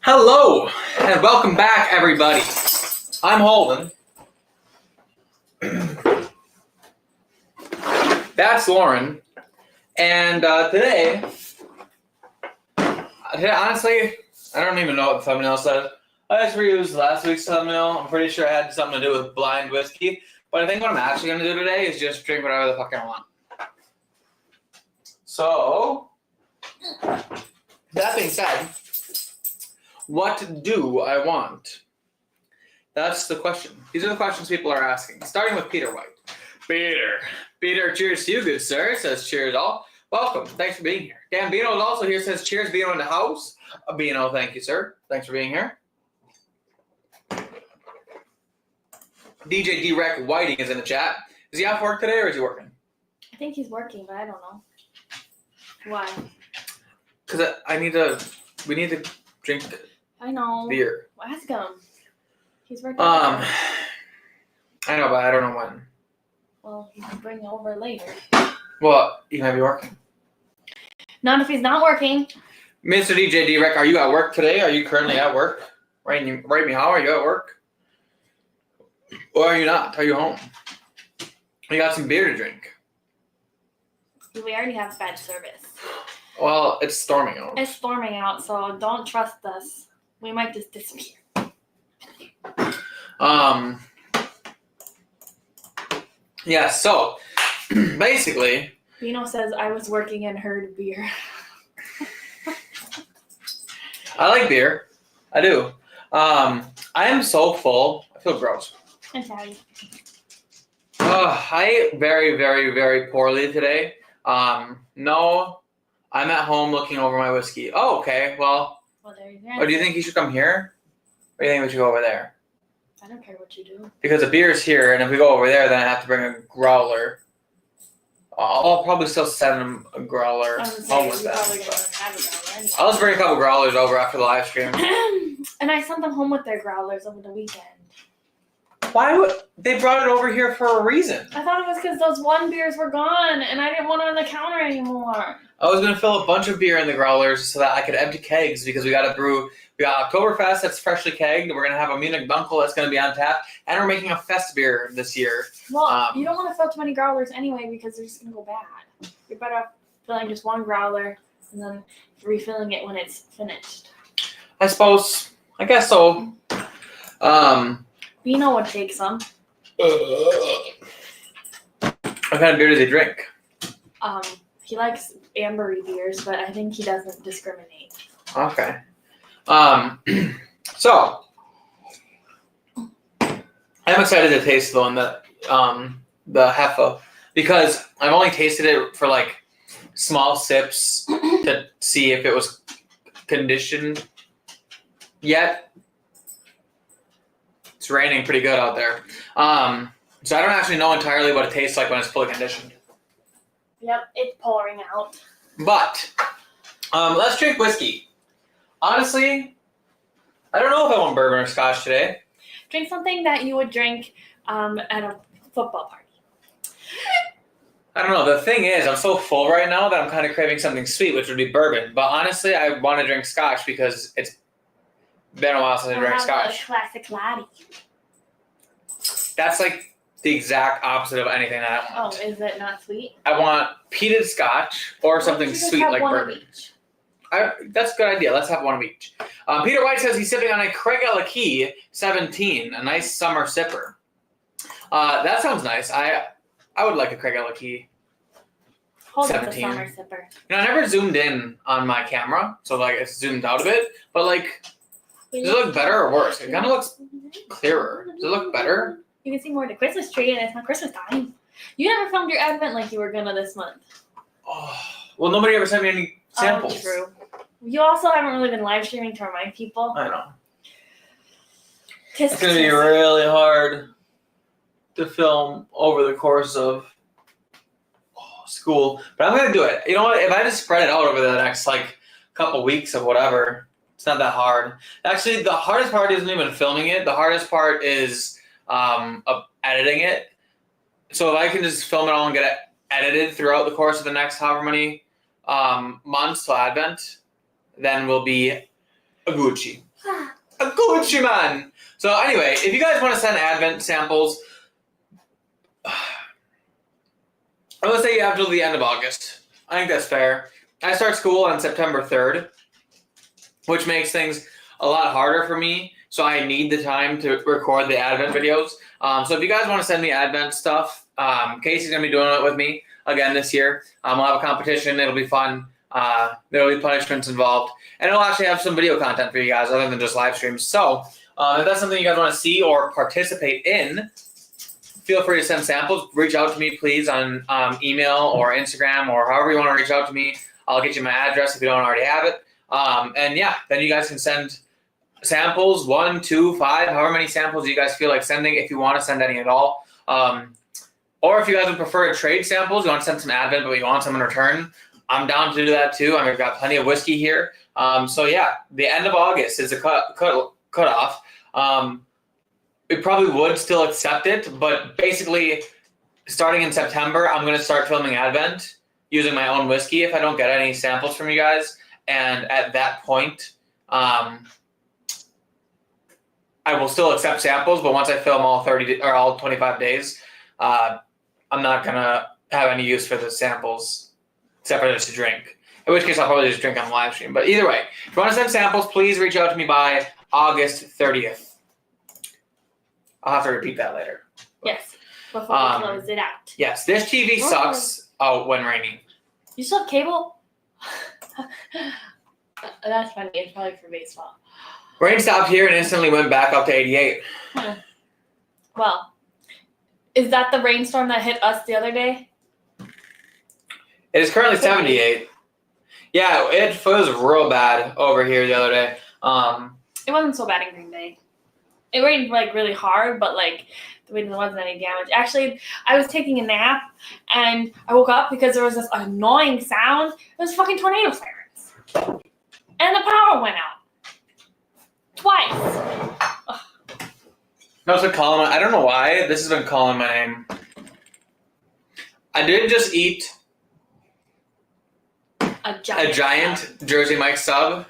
Hello, and welcome back, everybody. I'm Holden. That's Lauren. And today, honestly, I don't even know what the thumbnail says. I just reused last week's thumbnail. I'm pretty sure it had something to do with blind whiskey. But I think what I'm actually going to do today is just drink whatever the fuck I want. So, that being said, what do I want? That's the question. These are the questions people are asking. Starting with Peter White. Peter, cheers to you, good sir. Says cheers all. Welcome. Thanks for being here. Gambino is also here. Says cheers, Bino in the house. Bino, thank you, sir. Thanks for being here. DJ D-Rec Whiting is in the chat. Is he off work today or is he working? I think he's working, but I don't know. Why? Because we need to drink I know. beer. Well, ask him. He's working. I know, but I don't know when. Well, he can bring it over later. Well, he might be working. Not if he's not working. Mr. DJ D-Rec, are you at work today? Are you currently at work? Write me how. Are you at work? Or are you not? Are you home? You got some beer to drink. We already have bad service. Well, it's storming out. It's storming out, so don't trust us. We might just disappear. Yeah, so basically Bino says I was working and heard beer. I like beer. I do. I am so full. I feel gross. And Tally. I ate very, very, very poorly today. No, I'm at home looking over my whiskey. Oh, okay. Well, There you do you think you should come here? Or do you think we should go over there? I don't care what you do. Because the beer's here, and if we go over there, then I have to bring a growler. I'll probably still send them a growler home with them. I'll just bring a couple growlers over after the live stream. And I sent them home with their growlers over the weekend. Why would they brought it over here for a reason? I thought it was because those one beers were gone, and I didn't want it on the counter anymore. I was gonna fill a bunch of beer in the growlers so that I could empty kegs because we got a brew. We got Oktoberfest that's freshly kegged. We're gonna have a Munich Dunkel that's gonna be on tap, and we're making a fest beer this year. Well, you don't want to fill too many growlers anyway because they're just gonna go bad. You're better off filling just one growler and then refilling it when it's finished. I suppose. I guess so. Bino would take some. What kind of beer does he drink? He likes ambery beers, but I think he doesn't discriminate. Okay. So I'm excited to taste the one that the Heffa because I've only tasted it for like small sips to see if it was conditioned yet. It's raining pretty good out there. So I don't actually know entirely what it tastes like when it's fully conditioned. Yep, it's pouring out. But let's drink whiskey. Honestly, I don't know if I want bourbon or scotch today. Drink something that you would drink at a football party. I don't know. The thing is, I'm so full right now that I'm kind of craving something sweet, which would be bourbon. But honestly, I want to drink scotch because it's been a while since I drank scotch. A classic laddie. That's like the exact opposite of anything that I want. Oh, is it not sweet? I want peated scotch or something sweet like bourbon. That's a good idea. Let's have one of each. Peter White says he's sipping on a Craig Key 17, a nice summer sipper. That sounds nice. I would like a Craig Key 17. Hold up the summer sipper. I never zoomed in on my camera, so like it's zoomed out a bit. But like, does it look better or worse? It kind of looks clearer. Does it look better? You can see more of the Christmas tree, and it's not Christmas time. You never filmed your advent like you were gonna this month. Oh, well, nobody ever sent me any samples. Oh, true. You also haven't really been live streaming to remind people. I know. It's going to be really hard to film over the course of school, but I'm going to do it. You know what? If I just spread it out over the next like couple weeks of whatever, it's not that hard. Actually, the hardest part isn't even filming it. The hardest part is editing it. So if I can just film it all and get it edited throughout the course of the next however many months till Advent, then we'll be a Gucci. A Gucci man! So anyway, if you guys want to send Advent samples, I'm going to say you have till the end of August. I think that's fair. I start school on September 3rd, which makes things a lot harder for me. So I need the time to record the Advent videos. So if you guys want to send me Advent stuff, Casey's going to be doing it with me again this year. We'll have a competition. It'll be fun. There'll be punishments involved. And it'll actually have some video content for you guys other than just live streams. So if that's something you guys want to see or participate in, feel free to send samples. Reach out to me, please, on email or Instagram or however you want to reach out to me. I'll get you my address if you don't already have it. And yeah, then you guys can send samples, 1, 2, 5, however many samples you guys feel like sending, if you want to send any at all. Or if you guys would prefer to trade samples, you want to send some Advent, but you want some in return, I'm down to do that too. I've got plenty of whiskey here. So yeah, the end of August is a cutoff. We probably would still accept it, but basically starting in September, I'm going to start filming Advent using my own whiskey if I don't get any samples from you guys. And at that point, I will still accept samples, but once I film all 30 or all 25 days, I'm not going to have any use for the samples except for just to drink. In which case, I'll probably just drink on the live stream. But either way, if you want to send samples, please reach out to me by August 30th. I'll have to repeat that later. Yes, before we close it out. Yes, this TV sucks when raining. You still have cable? That's funny. It's probably for baseball. Rain stopped here and instantly went back up to 88. Well, is that the rainstorm that hit us the other day? It is currently 78. Yeah, it was real bad over here the other day. It wasn't so bad in Green Bay. It rained like really hard, but like there wasn't any damage. Actually, I was taking a nap and I woke up because there was this annoying sound. It was fucking tornado sirens. And the power went out. Twice. Ugh. No, so calling. I don't know why this has been calling my name. I did just eat a giant Jersey Mike sub.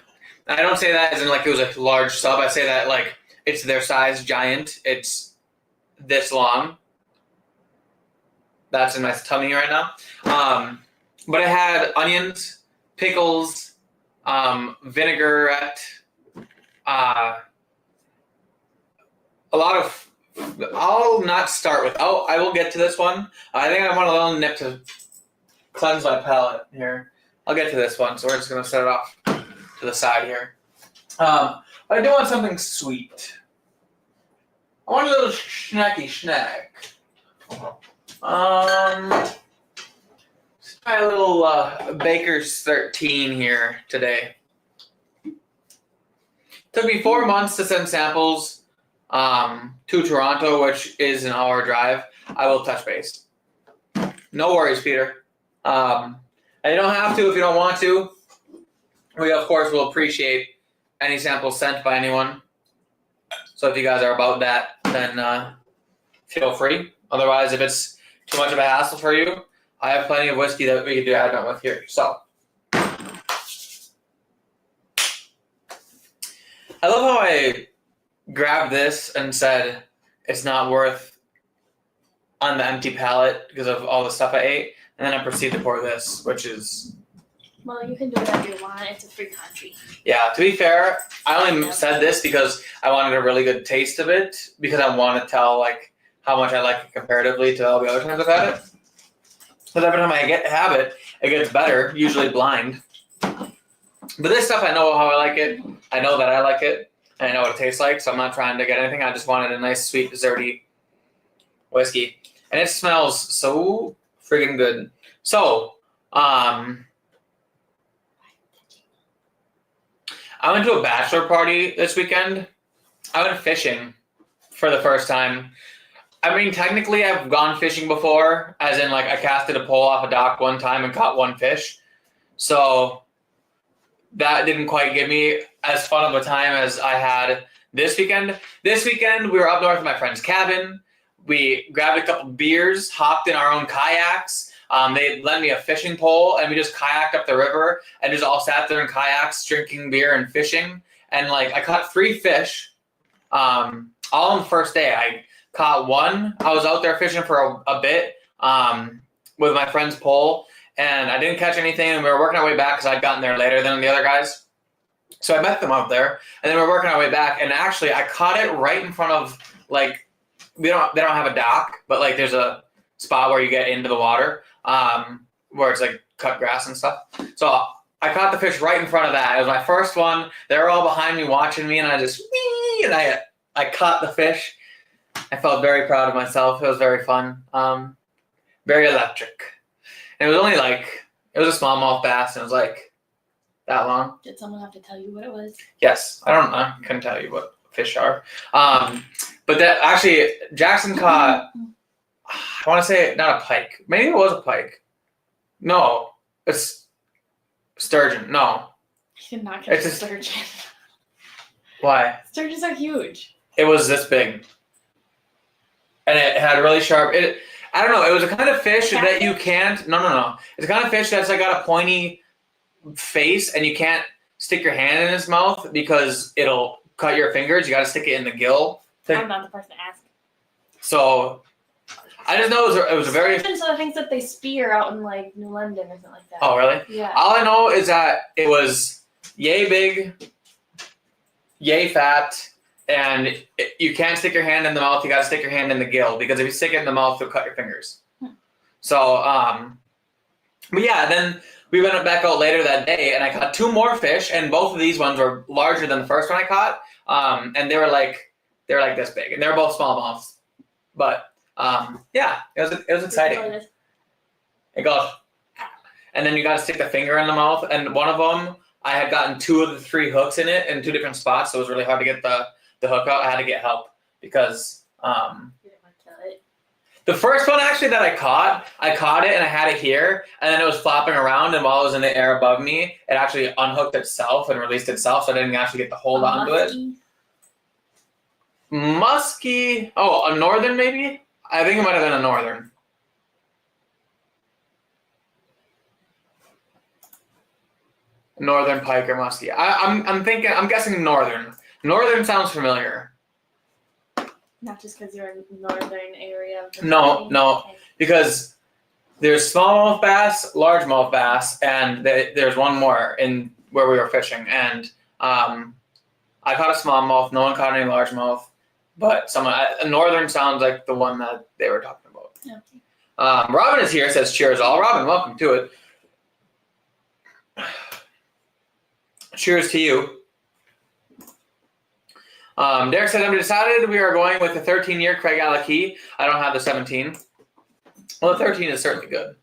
I don't say that as in like it was a large sub. I say that like it's their size giant. It's this long. That's in my tummy right now. But it had onions, pickles, vinaigrette, a lot of. I'll not start with. Oh, I will get to this one. I think I want a little nip to cleanse my palate here. I'll get to this one, so we're just gonna set it off to the side here. But I do want something sweet. I want a little snacky snack. Let's try a little Baker's 13 here today. Took me 4 months to send samples to Toronto, which is an hour drive. I will touch base. No worries, Peter. And you don't have to if you don't want to. We, of course, will appreciate any samples sent by anyone. So if you guys are about that, then feel free. Otherwise, if it's too much of a hassle for you, I have plenty of whiskey that we can do Advent with here. So I love how I grabbed this and said it's not worth on the empty palate because of all the stuff I ate. And then I proceed to pour this, which is... Well, you can do whatever you want. It's a free country. Yeah, to be fair, I only said this because I wanted a really good taste of it, because I want to tell like how much I like it comparatively to all the other times I've had it. Because every time I have it, it gets better, usually blind. But this stuff, I know how I like it. I know that I like it. And I know what it tastes like, so I'm not trying to get anything. I just wanted a nice, sweet, desserty whiskey. And it smells so friggin' good. So, I went to a bachelor party this weekend. I went fishing for the first time. I mean, technically, I've gone fishing before, as in, like, I casted a pole off a dock one time and caught one fish. So, that didn't quite give me as fun of a time as I had this weekend. This weekend, we were up north at my friend's cabin. We grabbed a couple beers, hopped in our own kayaks, They lent me a fishing pole, and we just kayaked up the river, and just all sat there in kayaks, drinking beer and fishing. And like I caught 3 fish, all on the first day. I caught 1. I was out there fishing for a bit with my friend's pole, and I didn't catch anything. And we were working our way back because I'd gotten there later than the other guys. So I met them out there, and then we were working our way back. And actually, I caught it right in front of like they don't have a dock, but like there's a spot where you get into the water, where it's like cut grass and stuff. So I caught the fish right in front of that. It was my first one. They were all behind me watching me, and I just and I caught the fish. I felt very proud of myself. It was very fun, very electric. And it was only like it was a smallmouth bass, and it was like that long. Did someone have to tell you what it was? Yes, I couldn't tell you what fish are. But that actually Jackson caught. I want to say not a pike. Maybe it was a pike. No, it's sturgeon. No, He did not catch It's a a- sturgeon. why? Sturgeons are huge. It was this big, and it had really sharp. I don't know. It was a kind of fish that you can't. No. It's a kind of fish that's like got a pointy face, and you can't stick your hand in its mouth because it'll cut your fingers. You got to stick it in the gill. I'm not the person to ask. So I just know it was a very. Sturgeons are the things that they spear out in like New London or something like that. Oh really? Yeah. All I know is that it was yay big, yay fat, and you can't stick your hand in the mouth. You got to stick your hand in the gill because if you stick it in the mouth, you'll cut your fingers. So, but yeah, then we went back out later that day, and I caught 2 more fish, and both of these ones were larger than the first one I caught, and they were like this big, and they were both smallmouths. But yeah, it was exciting. It goes, and then you got to stick the finger in the mouth, and one of them I had gotten 2 of the 3 hooks in it in 2 different spots, so it was really hard to get the hook out. I had to get help because You didn't want to kill it. the first one actually that I caught it and I had it here, and then it was flopping around, and while it was in the air above me, it actually unhooked itself and released itself, so I didn't actually get to hold onto it. Muskie. Oh, a northern maybe? I think it might have been a northern. Northern pike or muskie. I'm guessing northern. Northern sounds familiar. Not just because you're in the northern area of the No, country. no. Okay. Because there's smallmouth bass, largemouth bass, and there's one more in where we were fishing. And I caught a smallmouth. No one caught any largemouth, but a northern sounds like the one that they were talking about. Okay. Robin is here. Says cheers all. Robin, welcome to it. Cheers to you. Derek said, I'm decided we are going with the 13-year Craig Alakee. I don't have the 17. Well, the 13 is certainly good.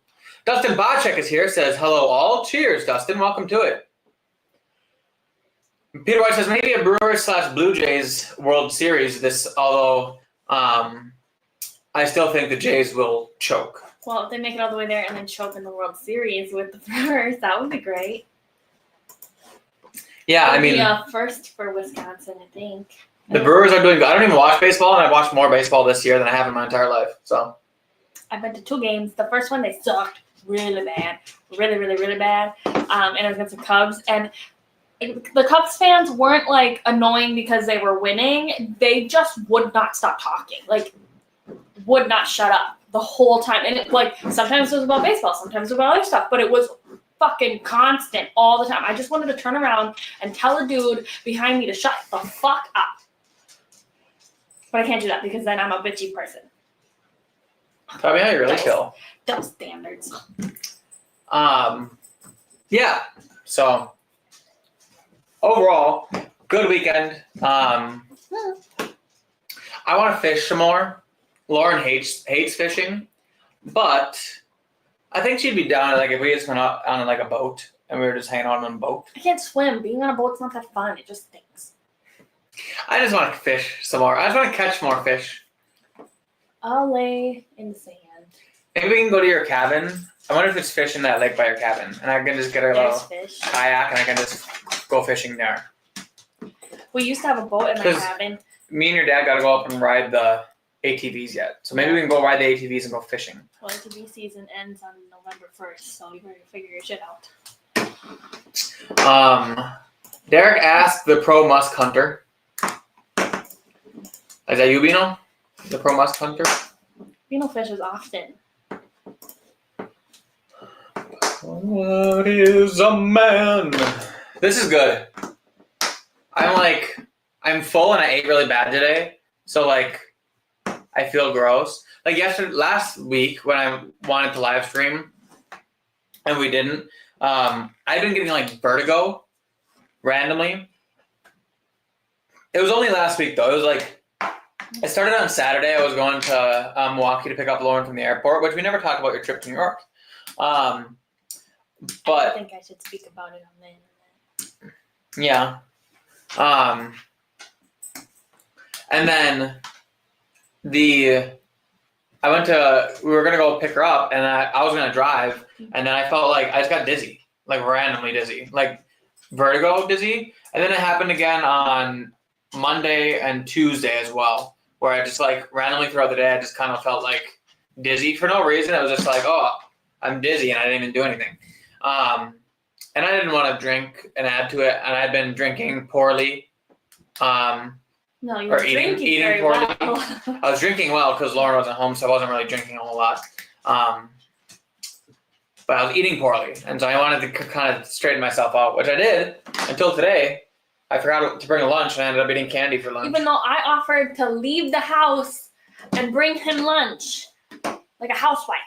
Dustin Bocek is here. Says, hello all. Cheers, Dustin. Welcome to it. Peter White says, maybe a Brewers/Blue Jays World Series although I still think the Jays will choke. Well, if they make it all the way there and then choke in the World Series with the Brewers, that would be great. Yeah, I mean, Yeah, first for Wisconsin, I think. the Brewers are doing good. I don't even watch baseball, and I've watched more baseball this year than I have in my entire life. So I've been to 2 games. The first one, they sucked really bad. Really, really, really bad. And it was against the Cubs. And the Cubs fans weren't, like, annoying because they were winning. They just would not stop talking. Like, would not shut up the whole time. And, sometimes it was about baseball. Sometimes it was about other stuff. But it was fucking constant all the time. I just wanted to turn around and tell a dude behind me to shut the fuck up. But I can't do that because then I'm a bitchy person. tell me how you really feel. Double standards. Yeah. So overall, good weekend. I want to fish some more. Lauren hates fishing, but I think she'd be down if we just went out on a boat and we were just hanging out on a boat. I can't swim. Being on a boat's not that fun. It just stinks. I just want to fish some more. I just want to catch more fish. I'll lay in the sand. Maybe we can go to your cabin. I wonder if there's fish in that lake by your cabin, and I can just get a There's little fish. kayak and I can just go fishing there. We used to have a boat in my 'Cause- cabin. Me and your dad got to go up and ride the ATVs yet. So maybe we can go ride the ATVs and go fishing. Well, ATV season ends on November 1st, so you better figure your shit out. Derek asked the pro musk hunter. Is that you, Bino? The pro musk hunter? Bino fishes often. What is a man? This is good. I'm full and I ate really bad today. So like, I feel gross. Like last week when I wanted to live stream and we didn't, I've been getting like vertigo randomly. It was only last week though. It was like, I started on Saturday. I was going to Milwaukee to pick up Lauren from the airport, which we never talked about your trip to New York. I don't think I should speak about it on the internet. Yeah. And then we were going to go pick her up and I was going to drive and then I felt like I just got dizzy, like randomly dizzy, like vertigo dizzy. And then it happened again on Monday and Tuesday as well, where I just like randomly throughout the day, I just kind of felt like dizzy for no reason. It was just like, oh, I'm dizzy and I didn't even do anything. And I didn't want to drink and add to it. And I'd been drinking poorly. No, you were drinking eating very poorly. well. I was drinking well because Lauren wasn't home, so I wasn't really drinking a whole lot. But I was eating poorly. And so I wanted to kind of straighten myself out, which I did until today. I forgot to bring a lunch and I ended up eating candy for lunch. Even though I offered to leave the house and bring him lunch like a housewife.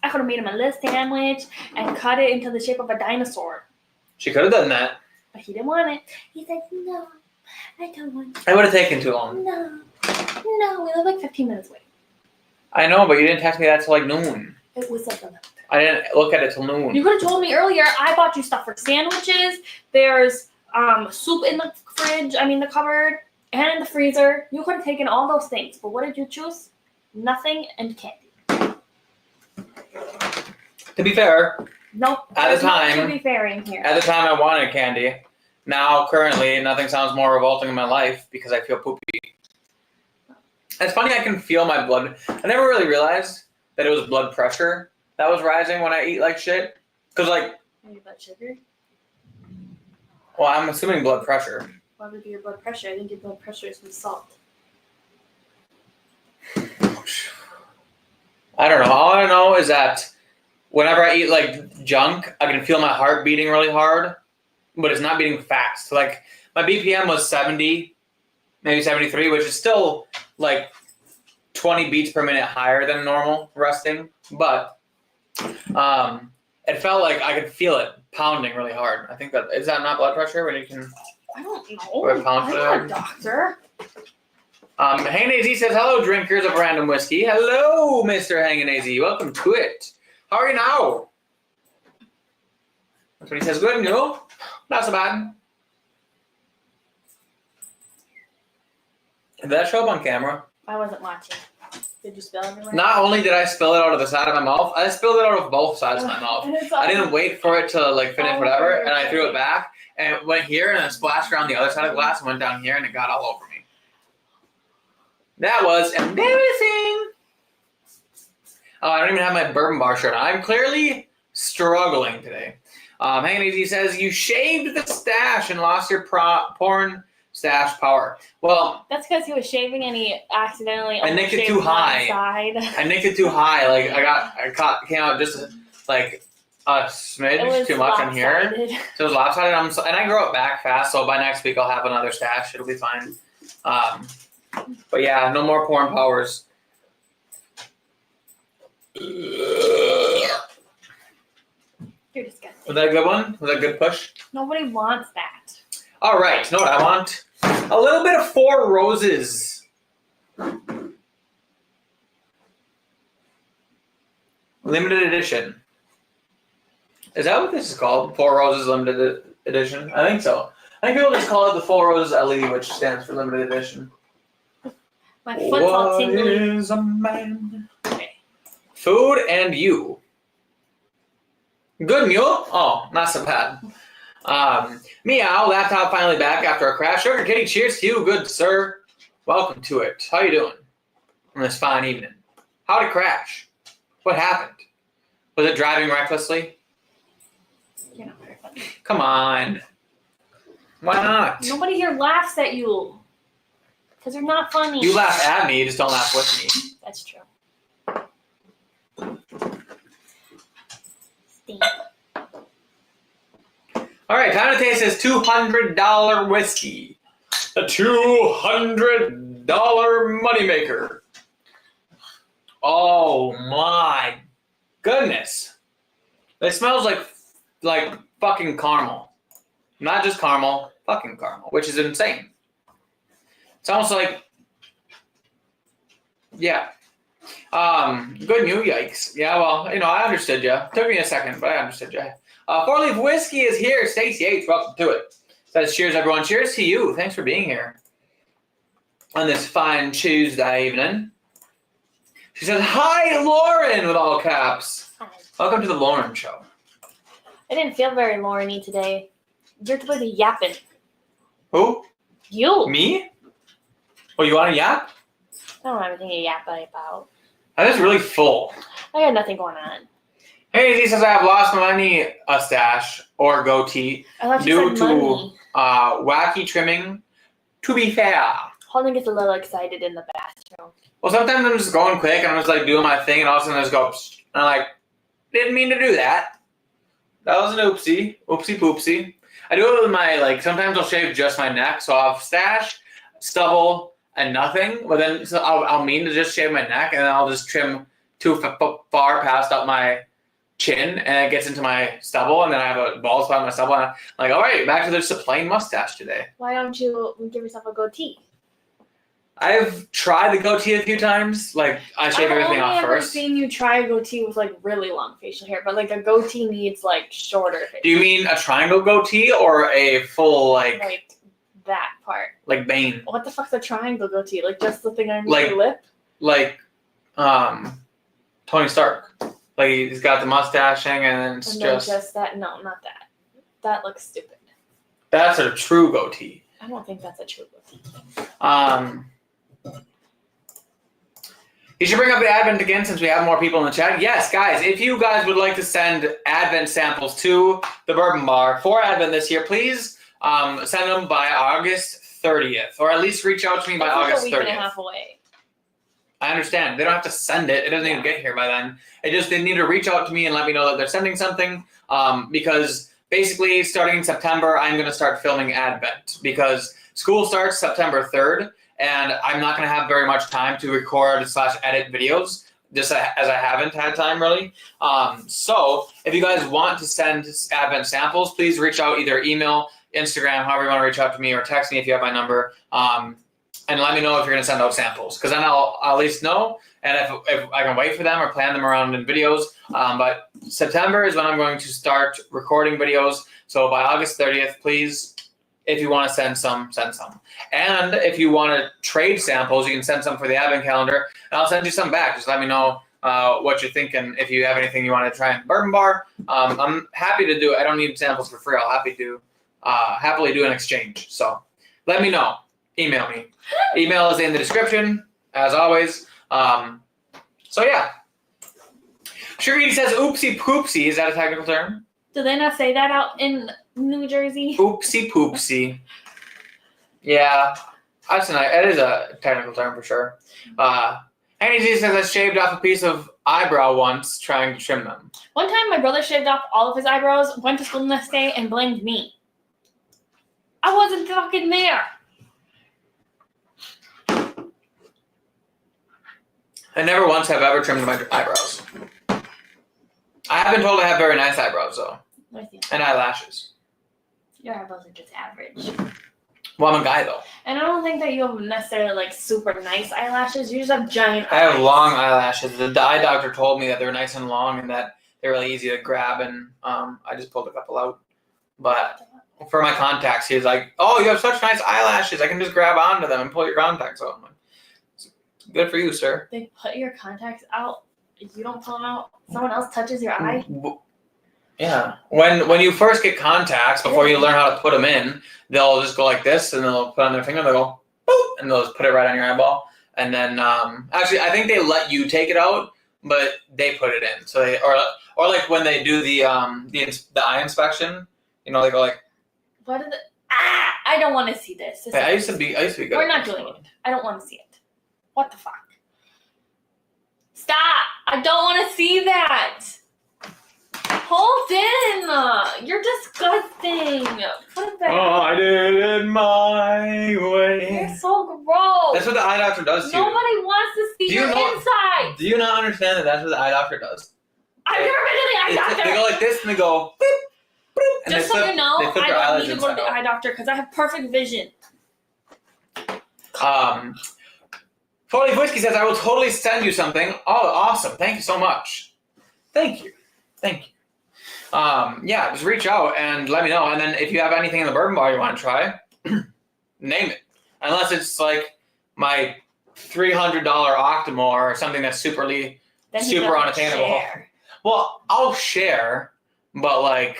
I could have made him a little sandwich and cut it into the shape of a dinosaur. She could have done that. But he didn't want it. He said, no, I don't want it. It would have taken too long. No, we live like 15 minutes away. I know, but you didn't text me that till like noon. It was like 11. I didn't look at it till noon. You could have told me earlier. I bought you stuff for sandwiches. There's soup in the the cupboard, and in the freezer. You could have taken all those things. But what did you choose? Nothing and candy. To be fair, Nope. At the time, to be fair in here. At the time, I wanted candy. Now, currently, nothing sounds more revolting in my life because I feel poopy. It's funny, I can feel my blood. I never really realized that it was blood pressure that was rising when I eat like shit. Because, like... Maybe blood sugar? Well, I'm assuming blood pressure. Why would it be your blood pressure? I think your blood pressure is from salt. I don't know. All I know is that whenever I eat, like, junk, I can feel my heart beating really hard. But it's not beating fast. Like, my BPM was 70, maybe 73, which is still, like, 20 beats per minute higher than normal resting. But it felt like I could feel it pounding really hard. I think is that not blood pressure when you can... I don't know. I'm not a doctor. Hangin' AZ says, hello, drinkers of random whiskey. Hello, Mr. Hangin' AZ. Welcome to it. How are you now? That's what he says. Good, you? Not so bad. Did that show up on camera? I wasn't watching. Did you spill everywhere? Not only did I spill it out of the side of my mouth, I spilled it out of both sides of my mouth. I didn't wait for it to like finish whatever, and I threw it back, and it went here, and it splashed around the other side of the glass, and went down here, and it got all over me. That was embarrassing. Oh, I don't even have my bourbon bar shirt on. I'm clearly struggling today. Hanging Easy says, you shaved the stash and lost your porn stash power. Well, that's because he was shaving and he accidentally I nicked it too high. I nicked it too high. Like came out just like a smidge too much on here. So it was lopsided. And I grow it back fast, so by next week I'll have another stash. It'll be fine. But yeah, no more porn powers. You're disgusting. Was that a good one? Was that a good push? Nobody wants that. All right. You know what I want? A little bit of Four Roses. Limited edition. Is that what this is called? Four Roses Limited Edition? I think so. I think people just call it the Four Roses LED, which stands for Limited Edition. My foot's all tingly. What is a man? Okay. Food and you. Good mule? Oh, not so bad. Meow, laptop finally back after a crash. Sugar Kitty, cheers to you, good sir. Welcome to it. How you doing? on this fine evening. How did it crash? What happened? Was it driving recklessly? You're not very funny. Come on. Why not? Nobody here laughs at you. Because you're not funny. You laugh at me, you just don't laugh with me. That's true. Stink. All right, time to taste this $200 whiskey. The $200 moneymaker. Oh my goodness. It smells like fucking caramel. Not just caramel, fucking caramel, which is insane. It's almost like, yeah. Good new yikes. Yeah, well, I understood you. Took me a second, but I understood you. 4-Leaf Whiskey is here. Stacey H, welcome to it. Says, cheers, everyone. Cheers to you. Thanks for being here on this fine Tuesday evening. She says, hi, Lauren, with all caps. Hi. Welcome to the Lauren Show. I didn't feel very Lauren-y today. You're too busy yapping. Who? You. Me? Oh, you want a yap? I don't have anything to yap about. I was really full. I got nothing going on. Hey, he says, I have lost my money stash or goatee I thought you due said to money. wacky trimming. To be fair. Holden gets a little excited in the bathroom. Well, sometimes I'm just going quick and I'm just like doing my thing and all of a sudden I just go, psst, and I'm like, didn't mean to do that. That was an oopsie. Oopsie poopsie. I do it with my, sometimes I'll shave just my neck. So I'll have stash, stubble, and nothing. But then so I'll mean to just shave my neck and then I'll just trim too far past up my chin and it gets into my stubble and then I have a bald spot on my stubble and I'm like, all right, back to just a plain mustache today. Why don't you give yourself a goatee? I've tried the goatee a few times. I shave everything off I've only ever first. seen you try a goatee with really long facial hair, but a goatee needs shorter facial Do you mean a triangle goatee or a full like that part. like Bane? What the fuck's a triangle goatee? Just the thing underneath your lip? Tony Stark. He's got the mustaching and then it's And then just just that. No, not that. That looks stupid. that's a true goatee. I don't think that's a true goatee. You should bring up the Advent again since we have more people in the chat. Yes, guys, if you guys would like to send Advent samples to the Bourbon Bar for Advent this year, please send them by August 30th, or at least reach out to me by August 30th. A week and a half away. I understand. They don't have to send it. It doesn't even get here by then. They need to reach out to me and let me know that they're sending something because basically starting in September, I'm going to start filming Advent because school starts September 3rd. And I'm not going to have very much time to record/edit videos, just as I haven't had time really. So if you guys want to send Advent samples, please reach out, either email, Instagram, however you want to reach out to me, or text me if you have my number, and let me know if you're going to send out samples, because then I'll at least know, and if I can wait for them or plan them around in videos. But September is when I'm going to start recording videos. So by August 30th, please, if you want to send some, send some. And if you want to trade samples, you can send some for the Advent calendar, and I'll send you some back. Just let me know what you're thinking. If you have anything you want to try in Bourbon Bar, I'm happy to do it. I don't need samples for free. I'll happily do an exchange. So let me know. Email me. Email is in the description, as always. So yeah. Sugar says oopsie poopsie. Is that a technical term? Do they not say that out in New Jersey? Oopsie poopsie. Yeah, it is a technical term for sure. Henny Z says I shaved off a piece of eyebrow once trying to trim them. One time my brother shaved off all of his eyebrows, went to school the next day, and blamed me. I wasn't fucking there. I never once have ever trimmed my eyebrows. I have been told I have very nice eyebrows, though. And eyelashes. Your eyebrows are just average. Well, I'm a guy, though. And I don't think that you have necessarily, super nice eyelashes. You just have giant I have eyes. long eyelashes. The eye doctor told me that they're nice and long and that they're really easy to grab, and I just pulled a couple out. But for my contacts, he was like, oh, you have such nice eyelashes. I can just grab onto them and pull your contacts out. I'm like, good for you, sir. They put your contacts out. You don't pull them out. Someone else touches your eye. Yeah. When you first get contacts, before you learn how to put them in, they'll just go like this, and they'll put on their finger, and they'll go, boop, and they'll just put it right on your eyeball. and then actually I think they let you take it out, but they put it in. So they or like when they do the eye inspection, you know, they go like. What is it? I don't want to see this. Hey, I used to be good. We're not doing it. I don't want to see it. What the fuck? Stop! I don't want to see that. Hold in. You're disgusting. Put it back. Oh, I did it my way. You're so gross. That's what the eye doctor does to you. Nobody wants to see your inside. Do you not understand that that's what the eye doctor does? I've never been to the eye doctor. They go like this and they go. Boop, boop, and just so you know, I don't need to go to the eye doctor because I have perfect vision. 40 Whiskey says, I will totally send you something. Oh, awesome. Thank you so much. Thank you. Yeah, just reach out and let me know. And then if you have anything in the bourbon bar you want to try, name it. Unless it's like my $300 Octomore or something that's super unattainable. Share. Well, I'll share, but like,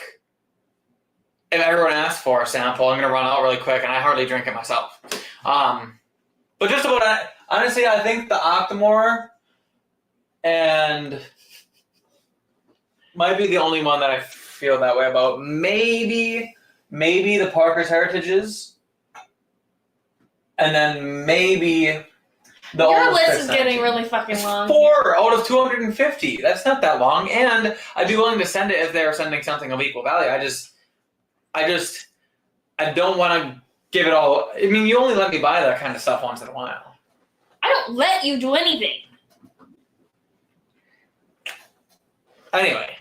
if everyone asks for a sample, I'm going to run out really quick, and I hardly drink it myself. But just about that, honestly, I think the Octomore and might be the only one that I feel that way about. Maybe the Parker's Heritages, and then maybe the Your list is getting really fucking long. 4 out of 250. That's not that long, and I'd be willing to send it if they were sending something of equal value. I don't want to give it all. I mean, you only let me buy that kind of stuff once in a while. I don't let you do anything. Anyway,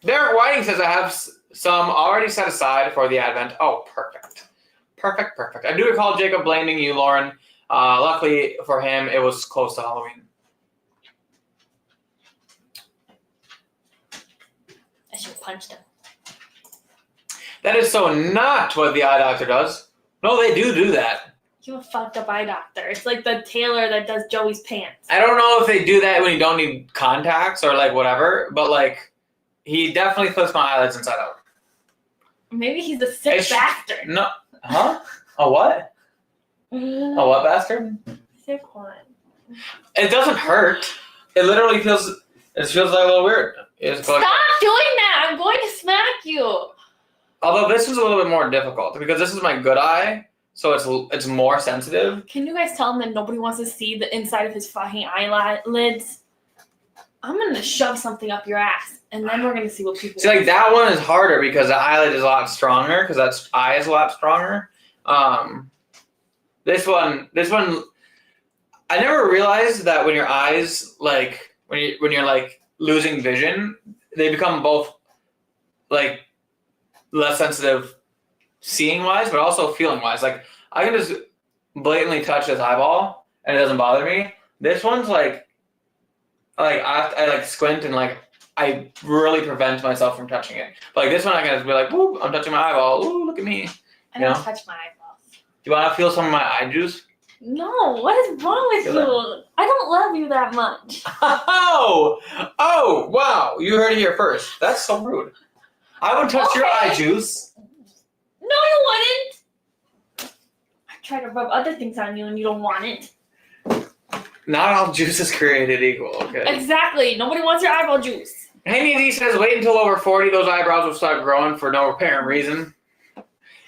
Derek Whiting says I have some already set aside for the Advent. Oh, perfect. I do recall Jacob blaming you, Lauren. Luckily for him, it was close to Halloween. I should have punched him. That is so not what the eye doctor does. No, they do that. You a fucked up eye doctor. It's like the tailor that does Joey's pants. I don't know if they do that when you don't need contacts or like whatever, but like he definitely flips my eyelids inside out. Maybe he's a sick bastard. No. Huh? A what? A what bastard? Sick one. It doesn't hurt. It literally feels like a little weird. Stop doing that! I'm going to smack you! Although this is a little bit more difficult because this is my good eye, so it's more sensitive. Can you guys tell him that nobody wants to see the inside of his fucking eyelids? I'm gonna shove something up your ass, and then we're gonna see what people see. Like that one is harder because the eyelid is a lot stronger because that eye is a lot stronger. This one, I never realized that when your eyes like when you're like losing vision, they become both like less sensitive seeing wise, but also feeling wise. Like I can just blatantly touch this eyeball and it doesn't bother me. This one's like I like squint and like I really prevent myself from touching it. But like this one, I can just be like, "Whoop! I'm touching my eyeball. Ooh, look at me." I don't touch my eyeballs. Do you want to feel some of my eye juice? No. What is wrong with you? I don't love you that much. Oh! Wow! You heard it here first. That's so rude. I would touch your eye juice. No, you wouldn't. I try to rub other things on you and you don't want it. Not all juice is created equal, okay? Exactly. Nobody wants your eyeball juice. Haney D says, wait until over 40, those eyebrows will start growing for no apparent reason.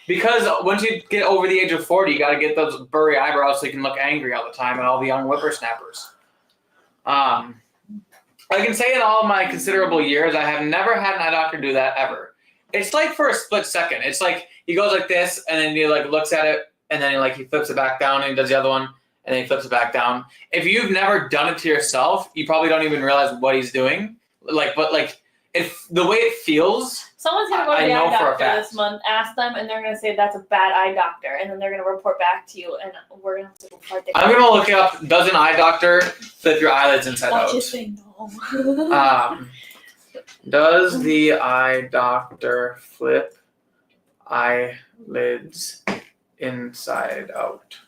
Because once you get over the age of 40, you got to get those burry eyebrows so you can look angry all the time and all the young whippersnappers. I can say in all of my considerable years, I have never had an eye doctor do that ever. It's like for a split second. It's like he goes like this, and then he like looks at it, and then he flips it back down, and he does the other one, and then he flips it back down. If you've never done it to yourself, you probably don't even realize what he's doing. If the way it feels. Someone's gonna go to the eye doctor this month, ask them, and they're gonna say that's a bad eye doctor, and then they're gonna report back to you, and we're gonna have to report. I'm gonna look up. Does an eye doctor flip your eyelids inside out? Just say no. Does the eye doctor flip eyelids inside out?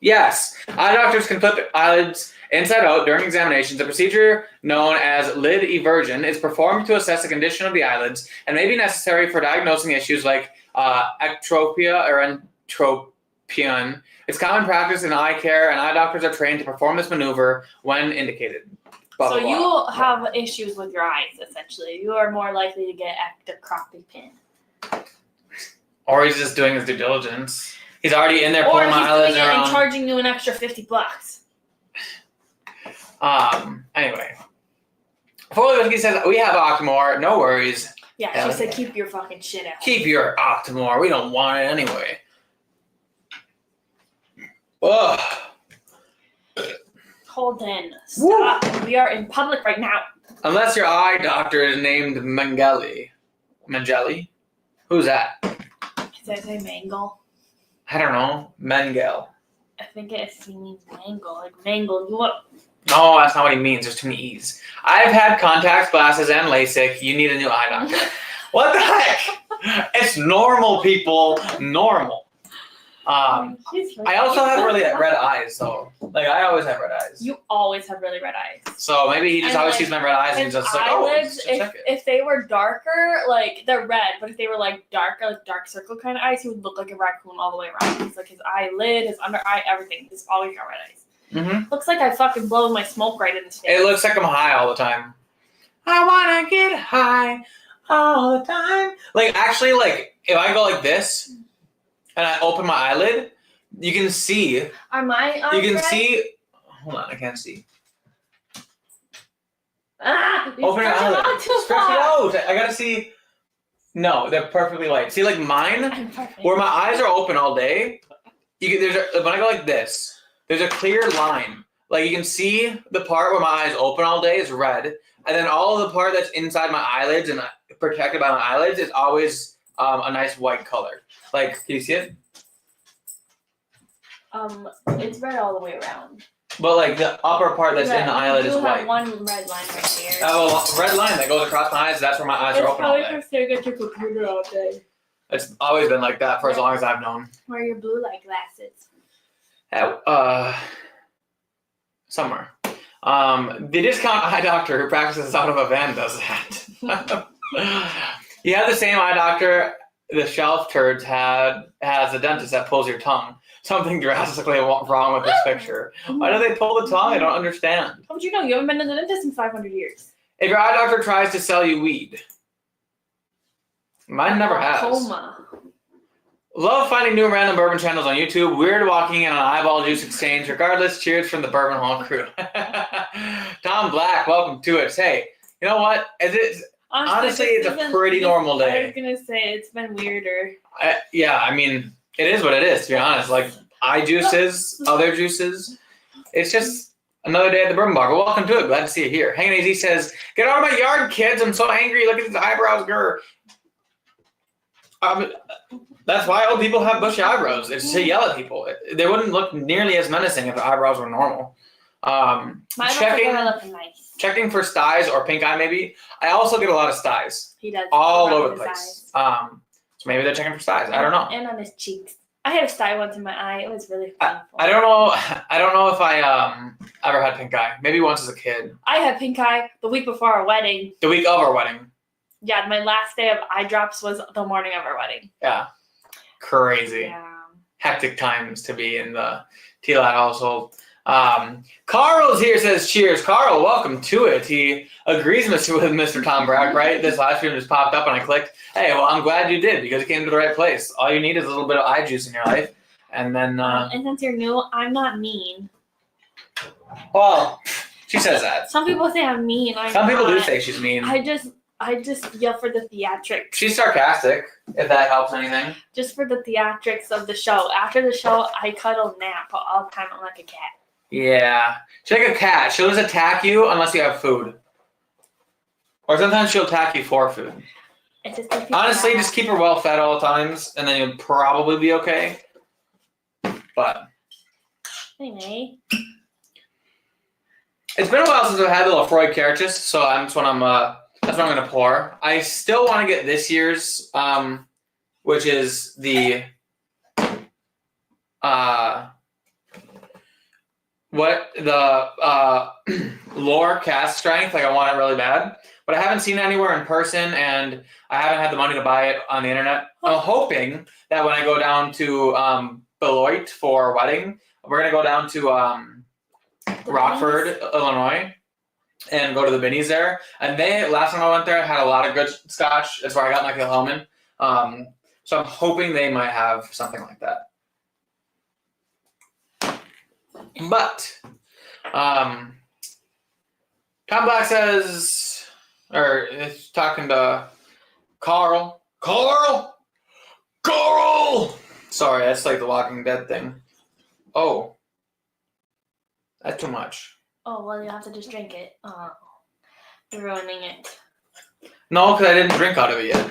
Yes, eye doctors can flip eyelids inside out during examinations. A procedure known as lid eversion is performed to assess the condition of the eyelids and may be necessary for diagnosing issues like ectropia or entropion. It's common practice in eye care, and eye doctors are trained to perform this maneuver when indicated. Blah, So blah, you blah. have issues with your eyes, essentially. You are more likely to get ectocropy. Or he's just doing his due diligence. He's already in there Or pulling he's my doing eyelids it and around. charging you an extra $50. Anyway. Foley Whiskey says, we have Octomore, no worries. Yeah, Hell she said yeah. keep your fucking shit out. Keep your Octomore, we don't want it anyway. Ugh. Holden, stop. We are in public right now. Unless your eye doctor is named Mengele. Mengele? Who's that? Did I say mangle? I don't know. Mengele. I think it means mangle. Like mangle. You want? No, that's not what he means. There's too many E's. I've had contacts, glasses, and LASIK. You need a new eye doctor. What the heck? It's normal, people. Normal. I also have really red eyes, so like I always have red eyes. You always have really red eyes. So maybe he just And, always like, sees my red eyes and His just like, eyelids, check it. if they were darker, like they're red, but if they were like darker, like dark circle kind of eyes, he would look like a raccoon all the way around. He's like his eyelid, his under eye, everything. He's always got red eyes. Mm-hmm. Looks like I fucking blow my smoke right in his face. It looks like I'm high all the time. I wanna get high all the time. Like actually, like if I go like this and I open my eyelid, you can see. Are my eyes You can red? see. Hold on, I can't see. You Open your stretch it eyelid. out too Stretch far. it out. I gotta see. No, they're perfectly white. See, like mine, I'm perfect. where my eyes are open all day. When I go like this, there's a clear line. Like you can see the part where my eyes open all day is red, and then all of the part that's inside my eyelids and protected by my eyelids is always a nice white color. Like, can you see it? It's red all the way around. But like the upper part that's in the eyelid is You white. have one red line right here. I have a red line that goes across my eyes. That's where my eyes are open all day. Stare at your computer all day. It's always been like that for as long as I've known. Wear your blue light glasses. Somewhere. The discount eye doctor who practices out of a van does that. You have the same eye doctor the shelf turds has a dentist that pulls your tongue. Something drastically wrong with this picture. Why do they pull the tongue? I don't understand. How would you know? You haven't been to the dentist in 500 years. If your eye doctor tries to sell you weed. Mine never has. Coma. Love finding new random bourbon channels on YouTube. Weird walking in an eyeball juice exchange. Regardless, cheers from the Bourbon Hall crew. Tom Black, welcome to it. Hey, you know what? Honestly, it's a pretty normal day. I was going to say, it's been weirder. Yeah, I mean, it is what it is, to be honest. Like, eye juices, other juices. It's just another day at the Bourbon Bar. But welcome to it. Glad to see you here. Hanging AZ says, get out of my yard, kids. I'm so angry. Look at these eyebrows, grr. That's why old people have bushy eyebrows. It's to yell at people. They wouldn't look nearly as menacing if the eyebrows were normal. My eyebrows are looking nice. Checking for styes or pink eye, maybe. I also get a lot of styes. He does. All over the place. So maybe they're checking for styes. I don't know. And on his cheeks. I had a sty once in my eye. It was really painful. I don't know if I ever had pink eye. Maybe once as a kid. I had pink eye the week before our wedding. The week of our wedding. Yeah, my last day of eye drops was the morning of our wedding. Yeah. Crazy. Yeah. Hectic times to be in the Tilot household. Carl's here, says cheers. Carl, welcome to it. He agrees with Mr. Tom Brack, right? This live stream just popped up and I clicked. Hey, well, I'm glad you did because you came to the right place. All you need is a little bit of eye juice in your life. And then and since you're new, I'm not mean. Well, she says that. Some people say I'm mean. Some people do say she's mean. I just yell for the theatrics. She's sarcastic, if that helps anything. Just for the theatrics of the show. After the show, I cuddle nap all the time. I'm like a cat. Yeah. She's like a cat. She'll just attack you unless you have food. Or sometimes she'll attack you for food. It's just honestly, just keep her well fed all times, and then you'll probably be okay. But anyway. It's been a while since I've had the Lafroy Carachus, so that's what I'm gonna pour. I still want to get this year's, which is the lore cast strength. Like I want it really bad, but I haven't seen it anywhere in person, and I haven't had the money to buy it on the internet. I'm hoping that when I go down to Beloit for a wedding, we're gonna go down to Rockford, Illinois, and go to the Binnies there. And last time I went there, had a lot of good scotch. That's where I got my Kilhelman. So I'm hoping they might have something like that. But Tom Black says, or is talking to Carl. Sorry, that's like the Walking Dead thing. Oh, that's too much. Oh, well, you have to just drink it. Oh, you're ruining it. No, because I didn't drink out of it yet.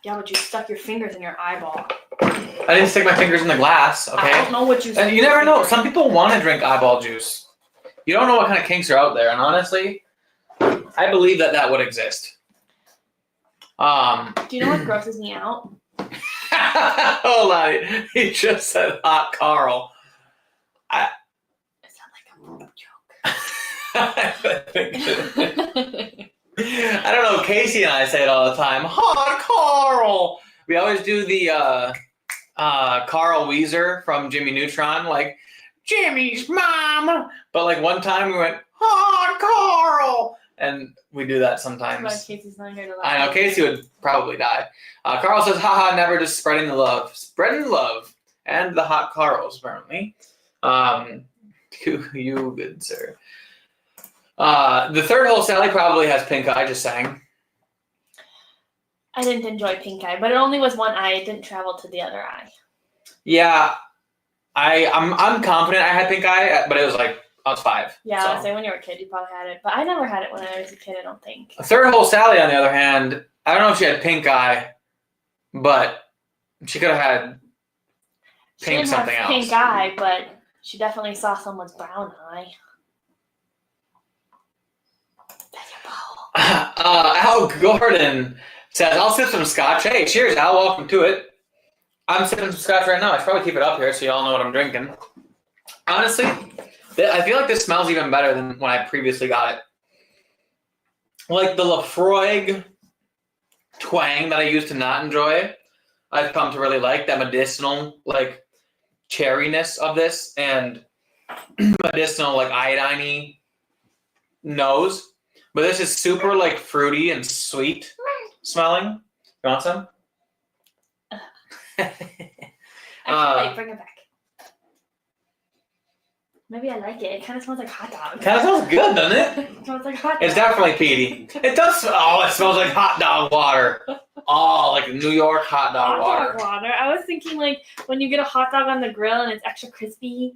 Yeah, but you stuck your fingers in your eyeball. I didn't stick my fingers in the glass, okay? I don't know what you said. And you never know. Some people want to drink eyeball juice. You don't know what kind of kinks are out there. And honestly, I believe that would exist. Do you know what grosses me out? Hold on. He just said hot Carl. It sounds like a joke. I don't know. Casey and I say it all the time. Hot Carl. We always do the Carl Weezer from Jimmy Neutron, like Jimmy's mom. But like one time we went hot Carl, and we do that sometimes. Casey's not here to laugh. I know Casey would probably die. Carl says, haha, never just spreading the love. Spreading love. And the hot Carls, apparently. You good, sir. The third hole, Sally probably has pink eye, just saying. I didn't enjoy pink eye, but it only was one eye. It didn't travel to the other eye. Yeah, I'm confident I had pink eye, but it was like, I was 5. Yeah, so. I would say when you were a kid, you probably had it. But I never had it when I was a kid, I don't think. Third hole, Sally, on the other hand, I don't know if she had pink eye, but she could have had pink something else. Pink eye, but she definitely saw someone's brown eye. Al Gordon says, I'll sip some scotch. Hey, cheers, Al. Welcome to it. I'm sipping some scotch right now. I should probably keep it up here so y'all know what I'm drinking. Honestly, I feel like this smells even better than when I previously got it. Like the Lafroig twang that I used to not enjoy, I've come to really like that medicinal, like, cherryness of this and medicinal, like, iodine-y nose. But this is super, like, fruity and sweet smelling. You want some? Actually, bring it back. Maybe I like it. It kind of smells like hot dog. Kind of smells good, doesn't it? It smells like hot dog. It's definitely peaty. It does. Oh, it smells like hot dog water. Oh, like New York hot dog water. Hot dog water. I was thinking like when you get a hot dog on the grill and it's extra crispy.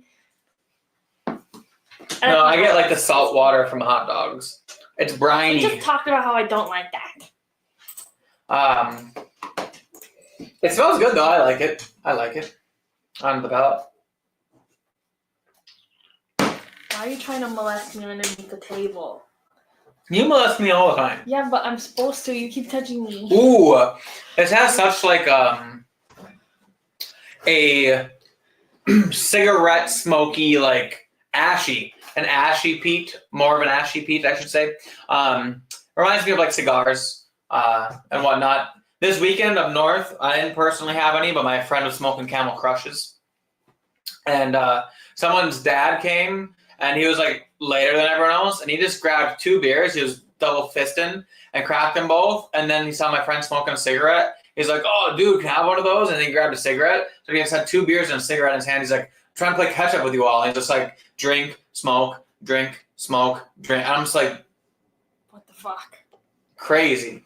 No, I get like the salt water from hot dogs. It's briny. We just talked about how I don't like that. It smells good though. I like it. On the palate. Why are you trying to molest me underneath the table? You molest me all the time. Yeah, but I'm supposed to. You keep touching me. Ooh, it has such like a cigarette smoky, like an ashy peat, more of an ashy peat, I should say. Reminds me of like cigars and whatnot. This weekend up north, I didn't personally have any, but my friend was smoking Camel Crushes. And someone's dad came, and he was like later than everyone else, and he just grabbed 2 beers. He was double fisting and cracked them both. And then he saw my friend smoking a cigarette. He's like, "Oh, dude, can I have one of those?" And then he grabbed a cigarette. So he just had 2 beers and a cigarette in his hand. He's like, "Trying to play catch up with you all." And he's just like, drink, smoke, drink, smoke, drink. And I'm just like, what the fuck? Crazy.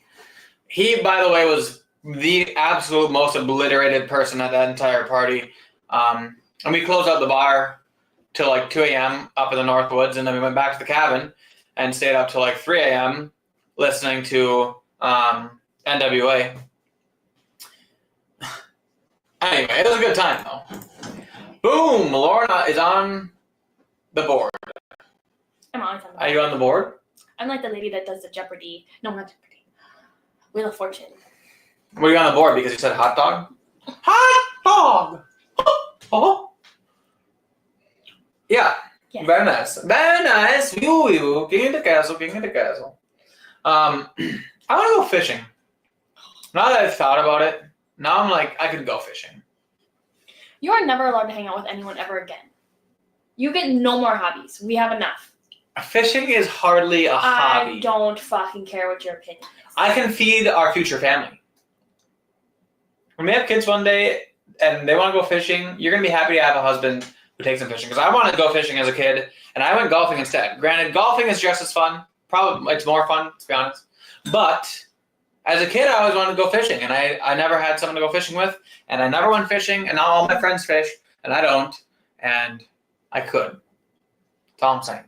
He, by the way, was the absolute most obliterated person at that entire party. And we closed out the bar till like 2 a.m. up in the North Woods, and then we went back to the cabin and stayed up till like 3 a.m. listening to NWA. Anyway, it was a good time, though. Boom! Lorna is on the board. I'm always on the board. Are you on the board? I'm like the lady that does the Jeopardy. No, not Jeopardy. Wheel of Fortune. Were you on the board because you said hot dog? Hot dog! Oh. Yeah. Yes. Very nice. Very nice. You. King of the castle, king of the castle. I want to go fishing. Now that I've thought about it, now I'm like, I could go fishing. You are never allowed to hang out with anyone ever again. You get no more hobbies. We have enough. Fishing is hardly a hobby. I don't fucking care what your opinion is. I can feed our future family. When we have kids one day and they want to go fishing, you're going to be happy to have a husband who takes them fishing. Because I wanted to go fishing as a kid, and I went golfing instead. Granted, golfing is just as fun. Probably it's more fun, to be honest. But as a kid, I always wanted to go fishing, and I never had someone to go fishing with, and I never went fishing, and now all my friends fish, and I don't, and I could. That's all I'm saying.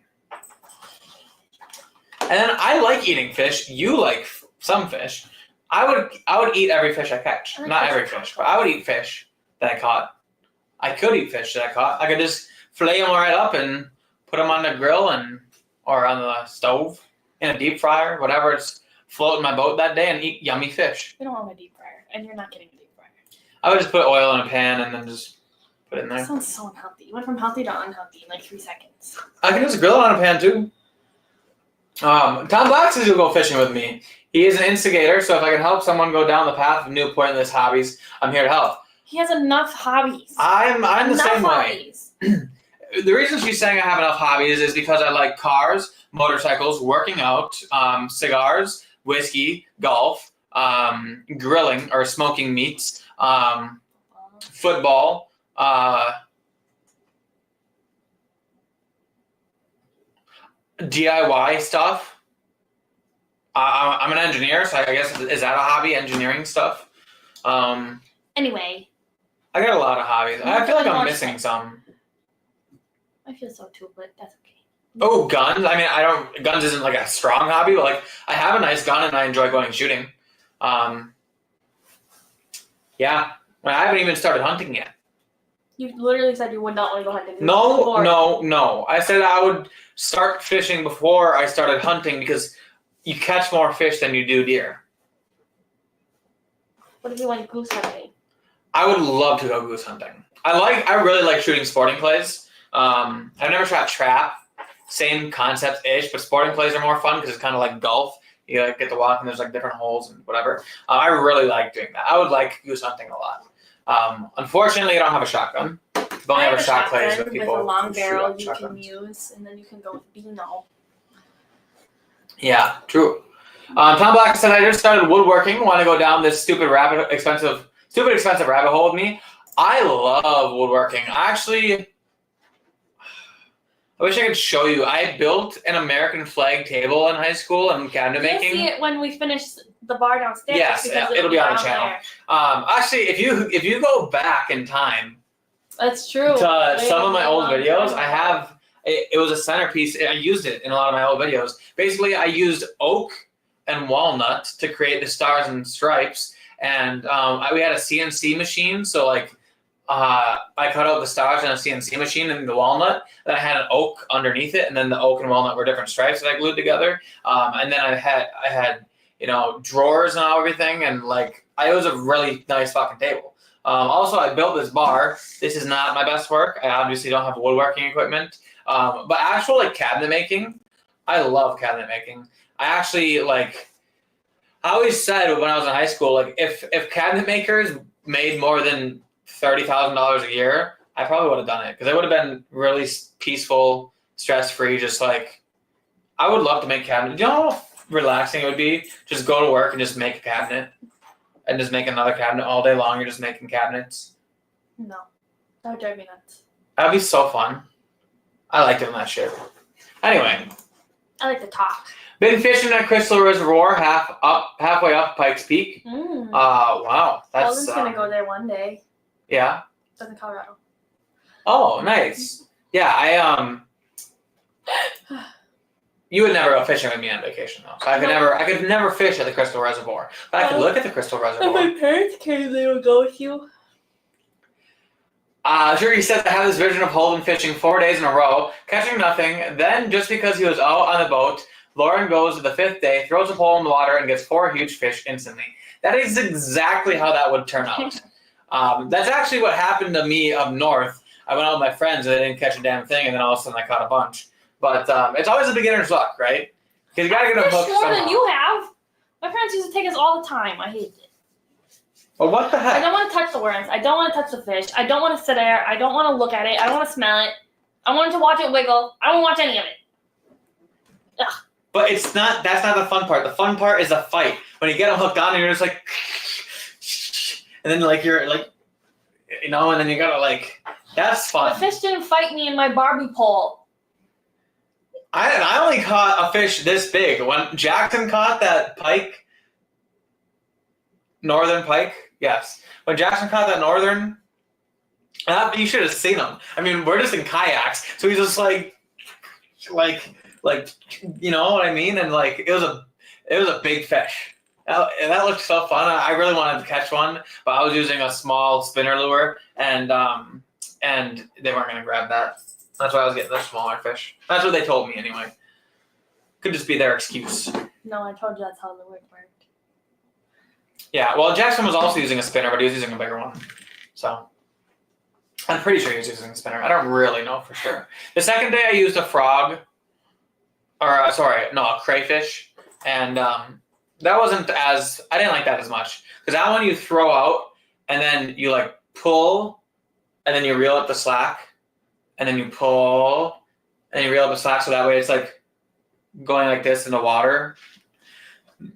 And then I like eating fish. You like some fish. I would eat every fish I catch. Not every fish, but I would eat fish that I caught. I could eat fish that I caught. I could just fillet them right up and put them on the grill or on the stove in a deep fryer, whatever's floating my boat that day, and eat yummy fish. We don't want a deep fryer, and you're not getting a deep fryer. I would just put oil in a pan and then just put it in there. That sounds so unhealthy. You went from healthy to unhealthy in like 3 seconds. I can just grill it on a pan too. Tom Black says he'll go fishing with me. He is an instigator, so if I can help someone go down the path of new pointless hobbies, I'm here to help. He has enough hobbies. I'm the same hobbies. way. The reason she's saying I have enough hobbies is because I like cars, motorcycles, working out, cigars, whiskey, golf, grilling or smoking meats, football, DIY stuff. I'm an engineer, so I guess, is that a hobby, engineering stuff? Anyway. I got a lot of hobbies. I feel like I'm missing some. I feel so too, but that's okay. Oh, guns. I mean, guns isn't like a strong hobby, but like I have a nice gun and I enjoy going shooting. Yeah. I haven't even started hunting yet. You literally said you would not want to go hunting. No. I said I would start fishing before I started hunting because you catch more fish than you do deer. What if you went goose hunting? I would love to go goose hunting. I really like shooting sporting plays. I've never shot trap. Same concept-ish, but sporting plays are more fun because it's kind of like golf. You like get to walk and there's like different holes and whatever. I really like doing that. I would like goose hunting a lot. Unfortunately, I don't have a shotgun. I've only ever shot plays with people with a long barrel who you shoot can shotguns. use, and then you can go with Beano. Yeah, true. Tom Black said, I just started woodworking. Want to go down this stupid expensive rabbit hole with me? I love woodworking. I wish I could show you. I built an American flag table in high school and cabinet making. You'll see it when we finish the bar downstairs. Yes, it'll be on the channel. Actually, if you go back in time, that's true. To some of my old videos, I have. It was a centerpiece. I used it in a lot of my old videos. Basically, I used oak and walnut to create the stars and stripes, and we had a CNC machine. So like, I cut out the stars in a CNC machine and the walnut. Then I had an oak underneath it, and then the oak and walnut were different stripes that I glued together. And then I had drawers and everything, and like it was a really nice fucking table. Also, I built this bar. This is not my best work. I obviously don't have woodworking equipment. But actual like cabinet making, I love cabinet making. I always said when I was in high school, like if cabinet makers made more than $30,000 a year, I probably would have done it because it would have been really peaceful, stress-free. Just like I would love to make cabinets. Do you know how relaxing it would be? Just go to work and just make a cabinet and just make another cabinet all day long. You're just making cabinets. No, that would drive me nuts. That'd be so fun. I like doing that shit. Anyway. I like to talk. Been fishing at Crystal Reservoir, halfway up Pikes Peak. Wow. That's Sheldon's gonna go there one day. Yeah. That's in Colorado. Oh, nice. Yeah, you would never go fishing with me on vacation though. So I could never fish at the Crystal Reservoir. But I could look at the Crystal Reservoir. If my parents came, they would go with you. Sure, he said I have this vision of Holden fishing 4 days in a row, catching nothing. Then, just because he was out on the boat, Lauren goes to the 5th day, throws a pole in the water, and gets 4 huge fish instantly. That is exactly how that would turn out. That's actually what happened to me up north. I went out with my friends and I didn't catch a damn thing, and then all of a sudden I caught a bunch. But it's always a beginner's luck, right? You gotta get a hook more somehow. than you have. My parents used to take us all the time. I hate it. Well, what the I heck? don't want to touch the worms. I don't want to touch the fish. I don't want to sit there. I don't want to look at it. I don't want to smell it. I want to watch it wiggle. I don't watch any of it. Ugh. But it's not. That's not the fun part. The fun part is a fight. When you get them hooked on, and you're just like, and then like you're like, you know, and then you gotta like. That's fun. The fish didn't fight me in my Barbie pole. I only caught a fish this big. When Jackson caught that pike, northern pike, yes. When Jackson caught that northern, you should have seen him. I mean, we're just in kayaks, so he's just like, you know what I mean? And like, it was a big fish. And that looked so fun. I really wanted to catch one, but I was using a small spinner lure, and they weren't gonna grab that. That's why I was getting the smaller fish. That's what they told me anyway. Could just be their excuse. No, I told you that's how the word worked. Yeah, well, Jackson was also using a spinner, but he was using a bigger one. So, I'm pretty sure he was using a spinner. I don't really know for sure. The second day I used a frog, a crayfish, and that wasn't as, I didn't like that as much. Because that one you throw out, and then you like pull, and then you reel up the slack, and then you pull, and you reel up the slack, so that way it's like going like this in the water.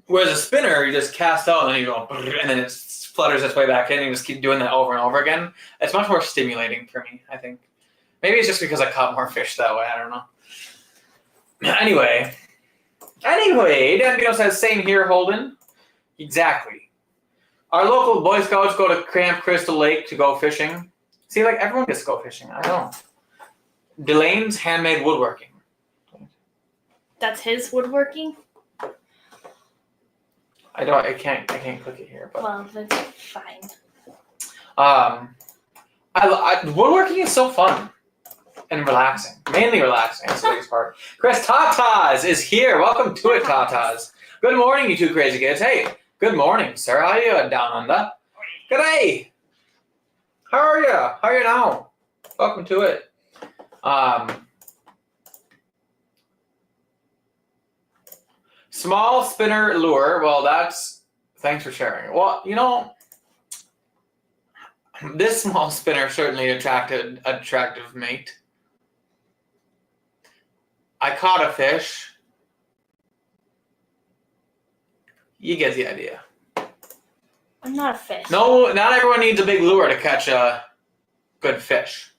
Whereas a spinner, you just cast out, and then you go, and then it flutters its way back in, and you just keep doing that over and over again. It's much more stimulating for me, I think. Maybe it's just because I caught more fish that way, I don't know. Anyway, Dan Bino says, same here, Holden. Exactly. Our local Boy Scouts go to Camp Crystal Lake to go fishing. See, like, everyone gets to go fishing. I don't know. Delaine's handmade woodworking. That's his woodworking? I can't click it here, but Well, that's fine. woodworking is so fun and relaxing. Mainly relaxing. That's the biggest part. Chris Tatas is here. Welcome to it, Tatas. Good morning, you two crazy kids. Hey, good morning, sir. How are you down under? Good day. How are you? How are you now? Welcome to it. Small spinner lure. Well, thanks for sharing. Well, you know, this small spinner certainly attracted an attractive mate. I caught a fish. You get the idea. I'm not a fish. No, not everyone needs a big lure to catch a good fish.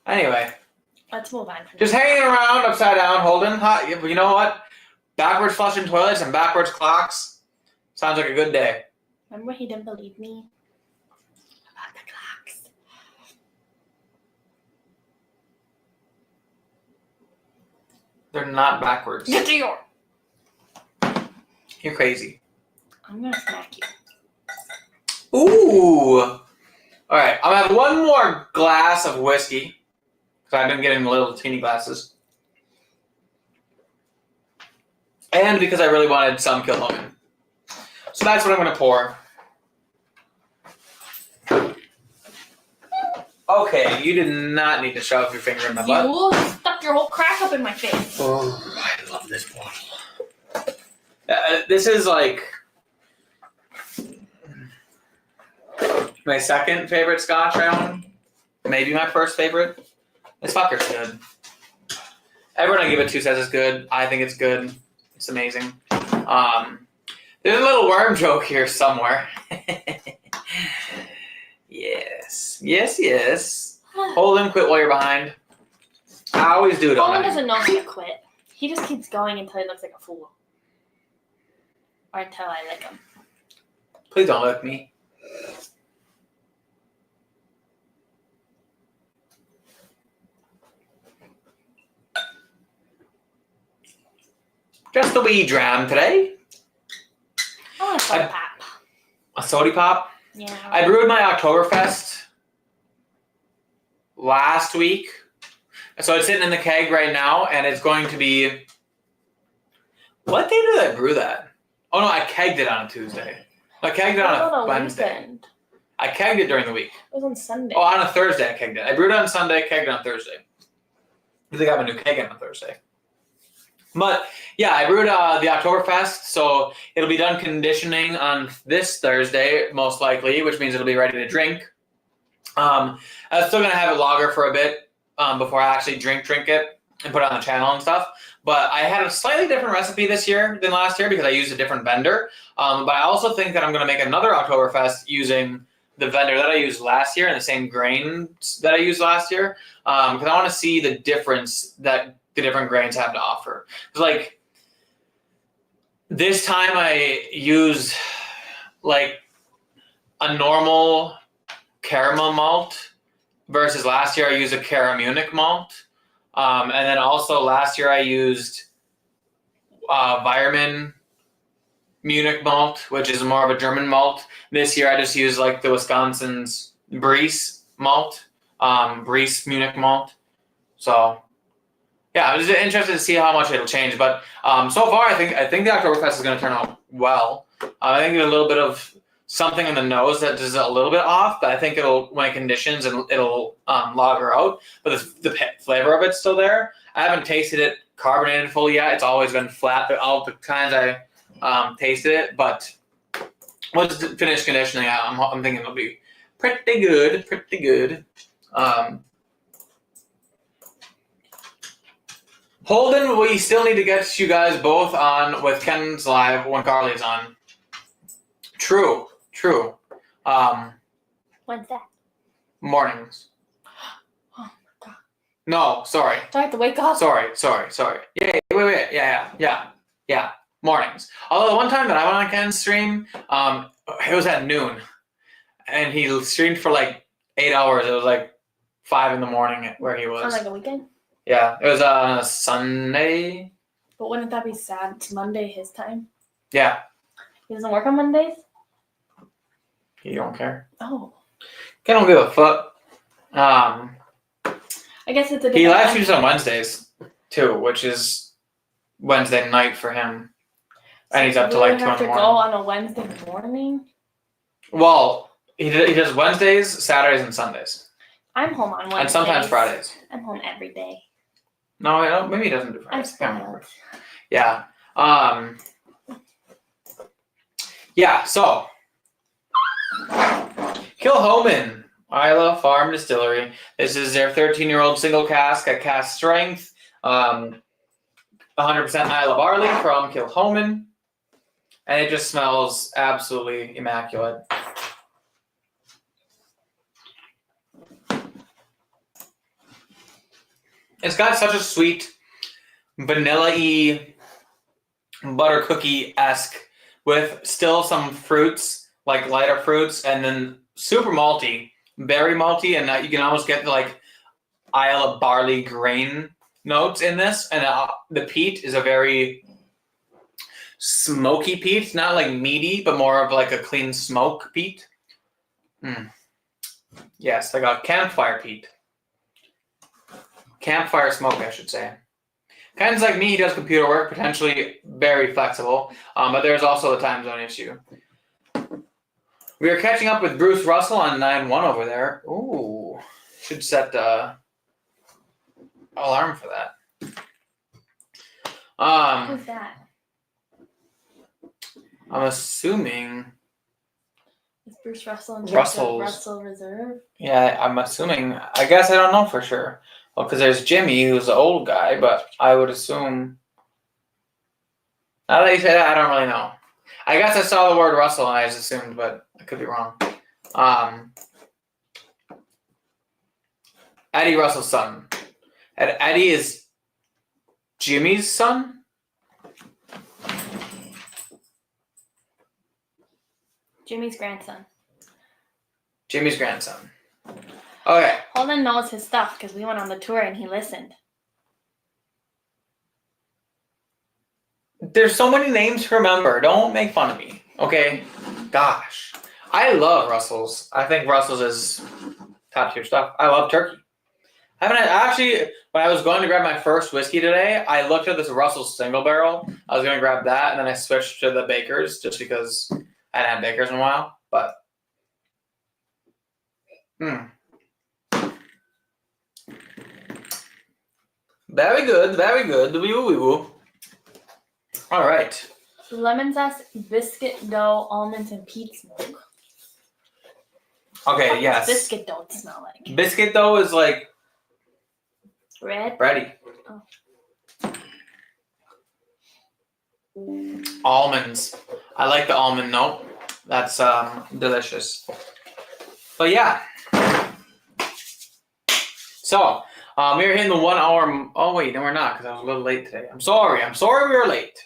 Anyway. Let's move on. Just hanging around upside down, Holden. You know what? Backwards flushing toilets and backwards clocks. Sounds like a good day. Remember he didn't believe me about the clocks. They're not backwards. Get to your. You're crazy. I'm gonna smack you. Ooh. All right. I'll have one more glass of whiskey. I've been getting the little teeny glasses. And because I really wanted some Kilhoman. So that's what I'm going to pour. Okay, you did not need to shove your finger in my butt. You stuck your whole crack up in my face. Oh, I love this bottle. This is like my second favorite Scotch I own. Maybe my first favorite. This fucker's good. Everyone I give it to says it's good. I think it's good. It's amazing. There's a little worm joke here somewhere. Yes. Hold him, quit while you're behind. I always do it. Colin doesn't know how to quit. He just keeps going until he looks like a fool. Or until I lick him. Please don't lick me. Just a wee dram today. I want a soda pop. A sody pop? Yeah. I brewed my Oktoberfest last week. So it's sitting in the keg right now, and it's going to be... What day did I brew that? Oh, no, I kegged it on a Tuesday. I kegged it on a Wednesday. Weekend. I kegged it during the week. It was on Sunday. Oh, on a Thursday I kegged it. I brewed it on Sunday, kegged it on Thursday. I think I have a new keg in on Thursday. But yeah, I brewed the Oktoberfest, so it'll be done conditioning on this Thursday, most likely, which means it'll be ready to drink. I'm still gonna have it lager for a bit before I actually drink it and put it on the channel and stuff. But I had a slightly different recipe this year than last year because I used a different vendor. But I also think that I'm gonna make another Oktoberfest using the vendor that I used last year and the same grains that I used last year, because I want to see the difference that the different grains have to offer. It's like this time I used like a normal caramel malt versus last year I used a Caramunic malt, and then also last year I used Weirmann Munich malt, which is more of a German malt. This year I just used like the Wisconsin's Briess malt, Briess Munich malt. So yeah, I was interested to see how much it'll change. But so far I think the Oktoberfest is going to turn out well. I think there's a little bit of something in the nose that is a little bit off, but I think it'll, when it conditions, it'll lager out. But the flavor of it's still there. I haven't tasted it carbonated fully yet. It's always been flat, but all the times I tasted it. But once it's finished conditioning, I'm thinking it'll be pretty good. Holden, we still need to get you guys both on with Ken's live when Carly's on. True. When's that? Mornings. Oh my god. No, sorry. Do I have to wake up? Sorry. Yeah, wait. Yeah. Mornings. Although the one time that I went on Ken's stream, it was at noon. And he streamed for like 8 hours. It was like 5 in the morning where he was. On like a weekend? Yeah, it was Sunday. But wouldn't that be sad? It's Monday his time. Yeah. He doesn't work on Mondays? You don't care. Oh. I don't give a fuck. I guess it's a He live different streams on Wednesdays too, which is Wednesday night for him. And he's up to like 2 in have the to go morning. on a Wednesday morning? Well, he does Wednesdays, Saturdays, and Sundays. I'm home on Wednesdays. And sometimes Fridays. I'm home every day. No, I don't, maybe he doesn't do I'm Fridays. I can't remember. spoiled. Yeah. Yeah, so Kilhoman, Isla Farm Distillery. This is their 13-year-old single cask at cask strength. 100% Isla barley from Kilhoman. And it just smells absolutely immaculate. It's got such a sweet, vanilla-y, butter cookie-esque, with still some fruits, like lighter fruits, and then super malty, berry malty, and you can almost get like Isla barley grain notes in this. And the peat is a very smoky peat, not like meaty, but more of like a clean smoke peat. Yes, like a campfire peat. Campfire smoke, I should say. Ken's like me, he does computer work, potentially very flexible, but there's also the time zone issue. We are catching up with Bruce Russell on 9-1 over there. Ooh, should set alarm for that. Who's that? I'm assuming. Is Bruce Russell in Russell's. Russell Reserve? Yeah, I'm assuming. I guess I don't know for sure. Well, because there's Jimmy, who's the old guy, but I would assume. Now that you say that, I don't really know. I guess I saw the word Russell and I just assumed, but I could be wrong. Eddie Russell's son. And Eddie is Jimmy's son? Jimmy's grandson. Jimmy's grandson. Okay. Holden knows his stuff because we went on the tour and he listened. There's so many names to remember. Don't make fun of me. Okay? Gosh. I love Russell's. I think Russell's is top tier stuff. I love turkey. Actually, when I was going to grab my first whiskey today, I looked at this Russell's single barrel. I was going to grab that, and then I switched to the Baker's just because I hadn't had Baker's in a while. But, Very good, very good. Wee-woo. All right. Lemon zest, biscuit dough, almonds, and peach milk. Okay, What yes. does biscuit dough smell like? Biscuit dough is like Red. bready. Oh. Almonds. I like the almond note. That's delicious. But yeah. So we're hitting the 1 hour. Oh wait, no, we're not because I was a little late today. I'm sorry we were late.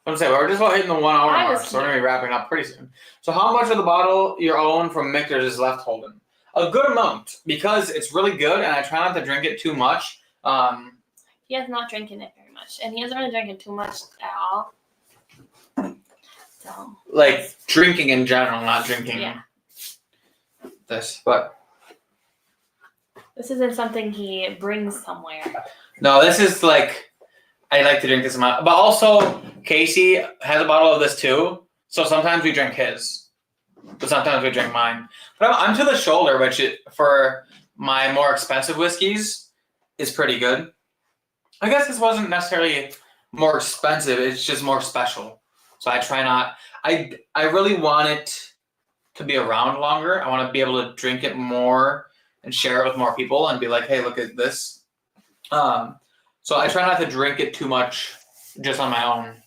I'm saying we're just about hitting the 1 hour mark, so we're gonna be wrapping up pretty soon. So how much of the bottle your own from Michter's is left holding? A good amount because it's really good, and I try not to drink it too much. He has not drinking it very much, and he hasn't really drinking too much at all. So. Like drinking in general, not drinking. Yeah. This, but. This isn't something he brings somewhere. No, this is like, I like to drink this amount. But also, Casey has a bottle of this too. So sometimes we drink his. But sometimes we drink mine. But I'm to the shoulder, which for my more expensive whiskeys is pretty good. I guess this wasn't necessarily more expensive. It's just more special. So I try not. I really want it to be around longer. I want to be able to drink it more and share it with more people and be like, hey, look at this. So I try not to drink it too much just on my own.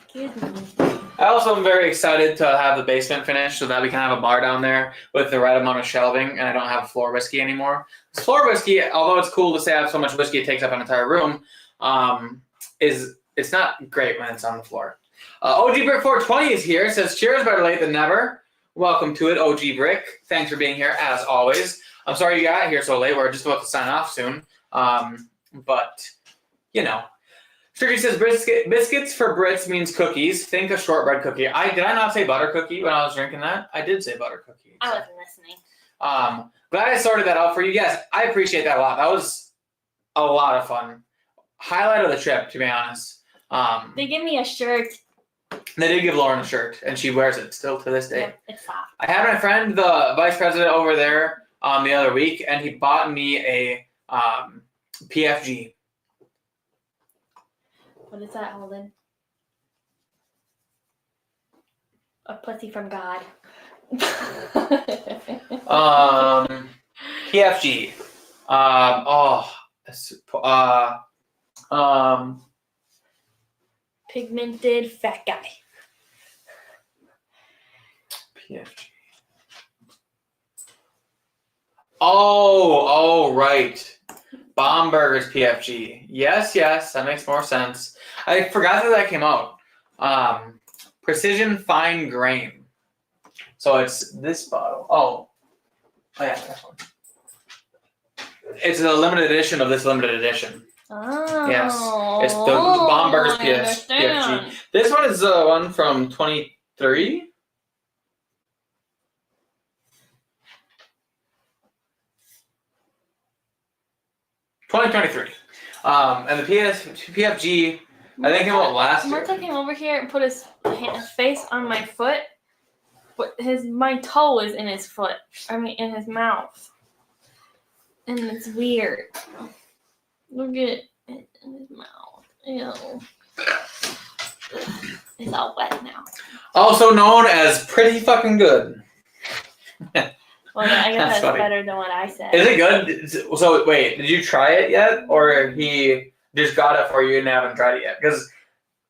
Excuse me. I also am very excited to have the basement finished so that we can have a bar down there with the right amount of shelving and I don't have floor whiskey anymore. This floor whiskey, although it's cool to say I have so much whiskey it takes up an entire room, it's not great when it's on the floor. OG Brick 420 is here. It says, cheers, better late than never. Welcome to it, OG Brick. Thanks for being here, as always. I'm sorry you got here so late. We're just about to sign off soon. But, you know. Stricky says, biscuits for Brits means cookies. Think a shortbread cookie. Did I not say butter cookie when I was drinking that? I did say butter cookie. I wasn't listening. Glad I sorted that out for you. Yes, I appreciate that a lot. That was a lot of fun. Highlight of the trip, to be honest. They give me a shirt. They did give Lauren a shirt, and she wears it still to this day. Yep, it's soft. I had my friend, the vice president, over there the other week, and he bought me a PFG. What is that, Holden? A pussy from God. PFG. Pigmented fat guy. PFG. Oh, right. Bomberger's PFG. Yes, that makes more sense. I forgot that came out. Precision Fine Grain. So it's this bottle. Oh yeah, that one. It's a limited edition of this limited edition. Oh. Yes, it's the Bomberger's PFG. This one is the one from 23. And the PFG, I think came out last year. Martha came over here and put his face on my foot, but my toe is in his foot. I mean, in his mouth, and it's weird. Look at it in his mouth. Ew. It's all wet now. Also known as pretty fucking good. Well, I guess that's funny. better than what I said. Is it good? So wait, did you try it yet, or he just got it for you and haven't tried it yet? Because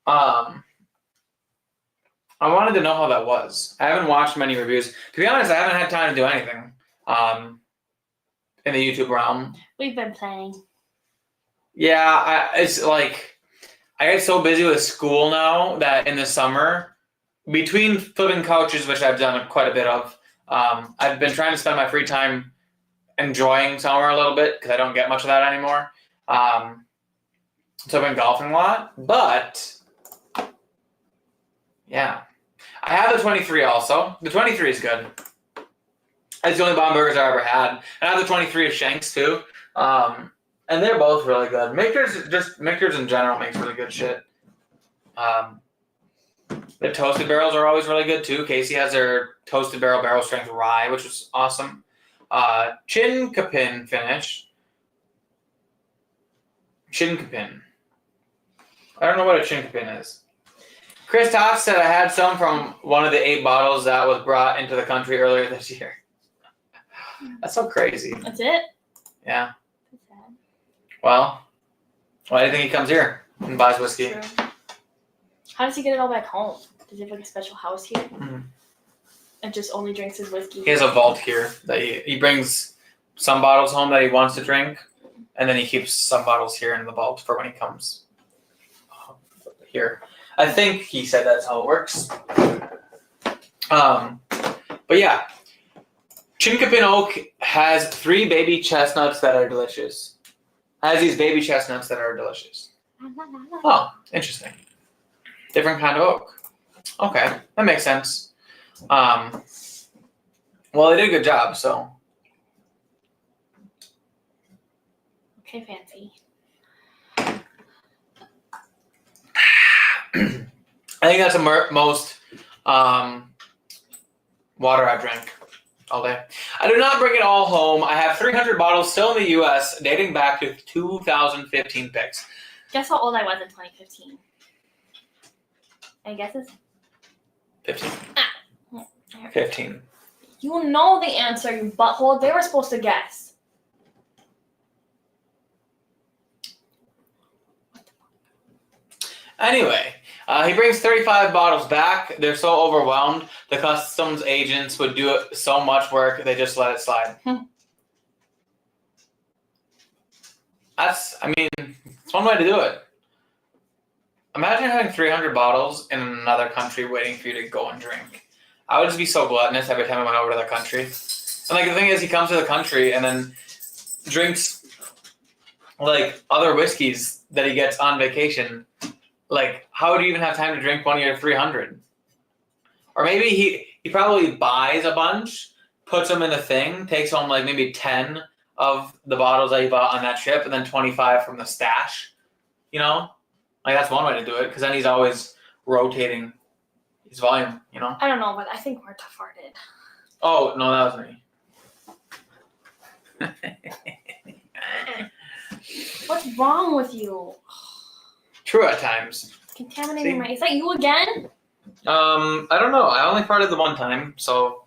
I wanted to know how that was. I haven't watched many reviews. To be honest, I haven't had time to do anything in the YouTube realm. We've been playing. Yeah, it's like I get so busy with school now that in the summer, between flipping couches, which I've done quite a bit of, I've been trying to spend my free time enjoying summer a little bit because I don't get much of that anymore. So I've been golfing a lot, but yeah. I have the 23 also. The 23 is good. It's the only bomb burgers I ever had. And I have the 23 of Shanks too. And they're both really good. Michter's in general makes really good shit. The toasted barrels are always really good too. Casey has their toasted barrel strength rye, which was awesome. Chinkapin finish. Chinkapin. I don't know what a chinkapin is. Christoph said I had some from one of the 8 bottles that was brought into the country earlier this year. That's so crazy. That's it? Yeah. That's sad. Well, why do you think he comes here and buys whiskey? True. How does he get it all back home? Does he have like a special house here? Mm-hmm. And just only drinks his whiskey? He has a vault here that he brings some bottles home that he wants to drink, and then he keeps some bottles here in the vault for when he comes here. I think he said that's how it works. But yeah, Chinkapin Oak has 3 baby chestnuts that are delicious. Has these baby chestnuts that are delicious. Oh, interesting. Different kind of oak. Okay, that makes sense. Well, they did a good job, so. Okay, fancy. I think that's the most water I've drank all day. I do not bring it all home. I have 300 bottles still in the U.S. dating back to 2015 picks. Guess how old I was in 2015? Any guesses? 15. 15. You know the answer, you butthole. They were supposed to guess. Anyway, he brings 35 bottles back. They're so overwhelmed. The customs agents would do so much work, they just let it slide. It's one way to do it. Imagine having 300 bottles in another country waiting for you to go and drink. I would just be so gluttonous every time I went over to that country. And like the thing is, he comes to the country and then drinks like other whiskeys that he gets on vacation. Like, how would you even have time to drink one of your 300? Or maybe he probably buys a bunch, puts them in a thing, takes home like maybe 10 of the bottles that he bought on that trip, and then 25 from the stash. You know? Like, that's one way to do it, because then he's always rotating his volume, you know? I don't know, but I think Marta farted. Oh, no, that was me. What's wrong with you? True at times. Contaminating my... Is that you again? I don't know. I only farted the one time, so...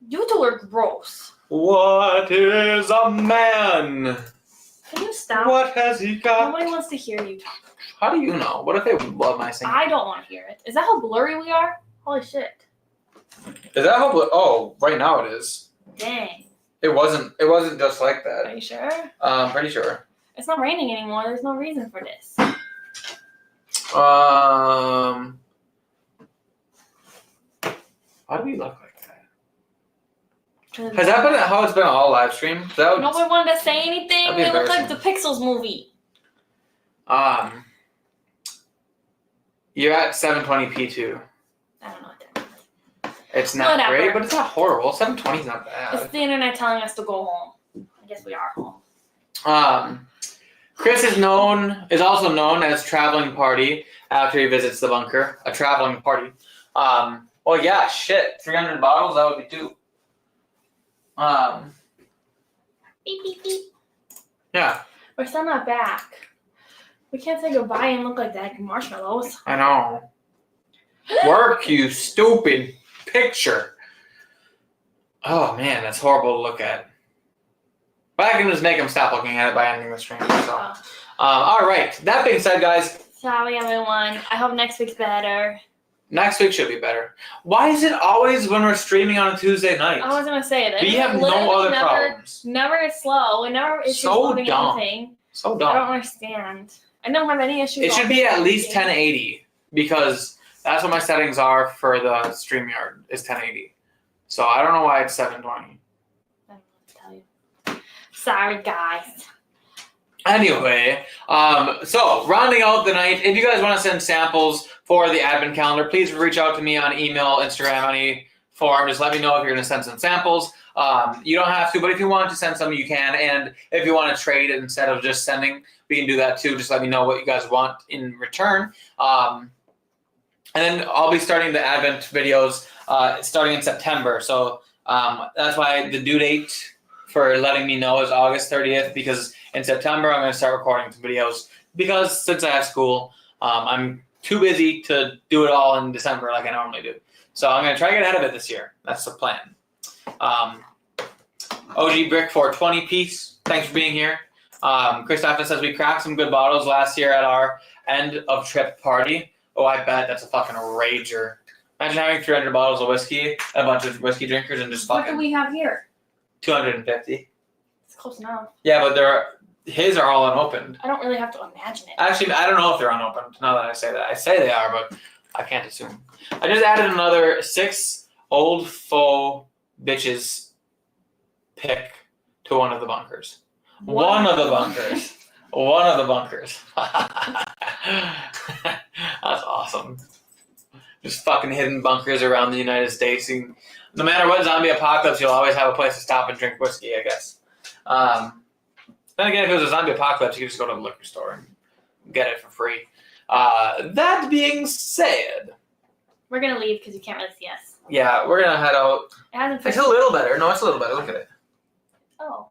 You two are gross. What is a man? Can you stop? What has he got? Nobody wants to hear you talk. How do you know? What if they love my singing? I don't want to hear it. Is that how blurry we are? Holy shit. Is that how... Oh, right now it is. Dang. It wasn't just like that. Are you sure? Pretty sure. It's not raining anymore. There's no reason for this. How do we look like that? Has that been how it's been all live stream? Nobody wanted to say anything. That'd be They look like the Pixels movie. You're at 720p too. I don't know what that means. It's not Whatever. great, but it's not horrible. 720 is not bad. It's the internet telling us to go home. I guess we are home. Chris is also known as Traveling Party after he visits the bunker. A traveling party. Well, yeah, shit. 300 bottles, that would be 2. Beep, beep, beep. Yeah. We're still not back. We can't say goodbye and look like that marshmallows. I know. Work, you stupid picture. Oh, man, that's horrible to look at. But I can just make him stop looking at it by ending the stream. So. All right. That being said, guys. Sorry, everyone. I hope next week's better. Next week should be better. Why is it always when we're streaming on a Tuesday night? I was going to say it. We have no other problems. Never is slow. We never issues So loading dumb. anything. So I dumb. don't understand. I don't have any issues. It should be at least 1080 because that's what my settings are for the StreamYard is 1080. So I don't know why it's 720. I don't know what to tell you. Sorry, guys. Anyway, so rounding out the night, if you guys want to send samples for the advent calendar, please reach out to me on email, Instagram, any form. Just let me know if you're going to send some samples. You don't have to, but if you want to send some, you can. And if you want to trade it instead of just sending, we can do that too. Just let me know what you guys want in return. And then I'll be starting the advent videos starting in September. So That's why the due date for letting me know is August 30th, because in September I'm going to start recording some videos, because since I have school, I'm too busy to do it all in December like I normally do. So I'm going to try to get ahead of it this year. That's the plan. OG Brick 420 piece, thanks for being here. Christopher says we cracked some good bottles last year at our end of trip party. Oh, I bet that's a fucking rager. Imagine having 300 bottles of whiskey, a bunch of whiskey drinkers, and just What fucking do we have here? 250. It's close enough. Yeah, but his are all unopened. I don't really have to imagine it. Actually, I don't know if they're unopened. Now that I say that, I say they are, but I can't assume. I just added another 6 old faux bitches pick to one of the bunkers. One of the bunkers. One of the bunkers. That's awesome. Just fucking hidden bunkers around the United States. And no matter what zombie apocalypse, you'll always have a place to stop and drink whiskey, I guess. Then again, if it was a zombie apocalypse, you could just go to the liquor store and get it for free. That being said, We're gonna leave because you can't really see us. yeah, we're gonna head out. It hasn't. It's a little better. No, it's a little better. Look at it. Oh.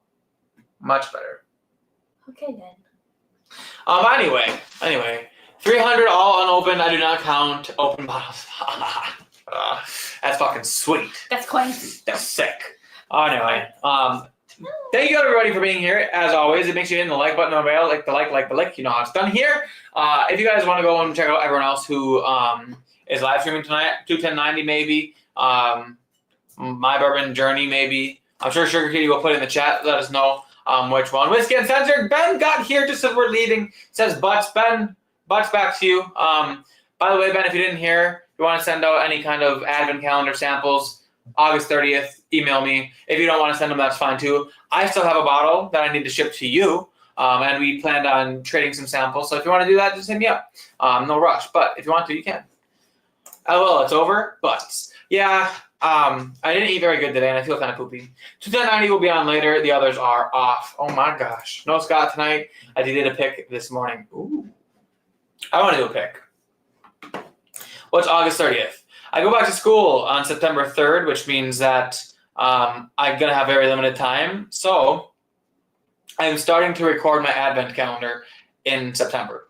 Much better. Okay then. Anyway, 300 all unopened. I do not count open bottles. That's fucking sweet. That's quite. That's sick. Anyway, thank you everybody for being here. As always, it makes you hit the like button on the bell, like the like. You know how it's done here. If you guys want to go and check out everyone else who is live streaming tonight, 21090 maybe, My Bourbon Journey maybe. I'm sure Sugar Kitty will put it in the chat. Let us know which one. Whiskey Uncensored. Ben got here just as we're leaving. Says Butts. Ben, Butts, back to you. By the way, Ben, if you didn't hear, if you want to send out any kind of advent calendar samples, August 30th, email me. If you don't want to send them, that's fine too. I still have a bottle that I need to ship to you, and we planned on trading some samples. So if you want to do that, just hit me up. No rush, but if you want to, you can. LOL, it's over, but yeah, I didn't eat very good today, and I feel kind of poopy. 21090 will be on later. The others are off. Oh my gosh. No Scott tonight. I did a pick this morning. Ooh. I want to do a pick. What's August 30th? I go back to school on September 3rd, which means that I'm going to have very limited time. So I'm starting to record my advent calendar in September,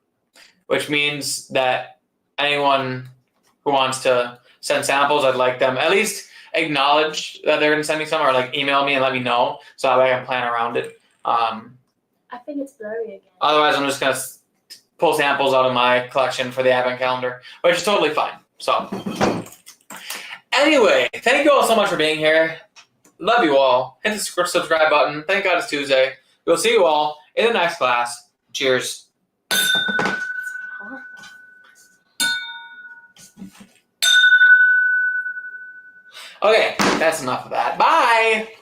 which means that anyone who wants to send samples, I'd like them at least acknowledge that they're going to send me some, or like email me and let me know so that way I can plan around it. I think it's blurry again. Otherwise, I'm just going to pull samples out of my collection for the advent calendar, which is totally fine. So anyway, thank you all so much for being here. Love you all. Hit the subscribe button. Thank God it's Tuesday. We'll see you all in the next class. Cheers. Okay, that's enough of that. Bye.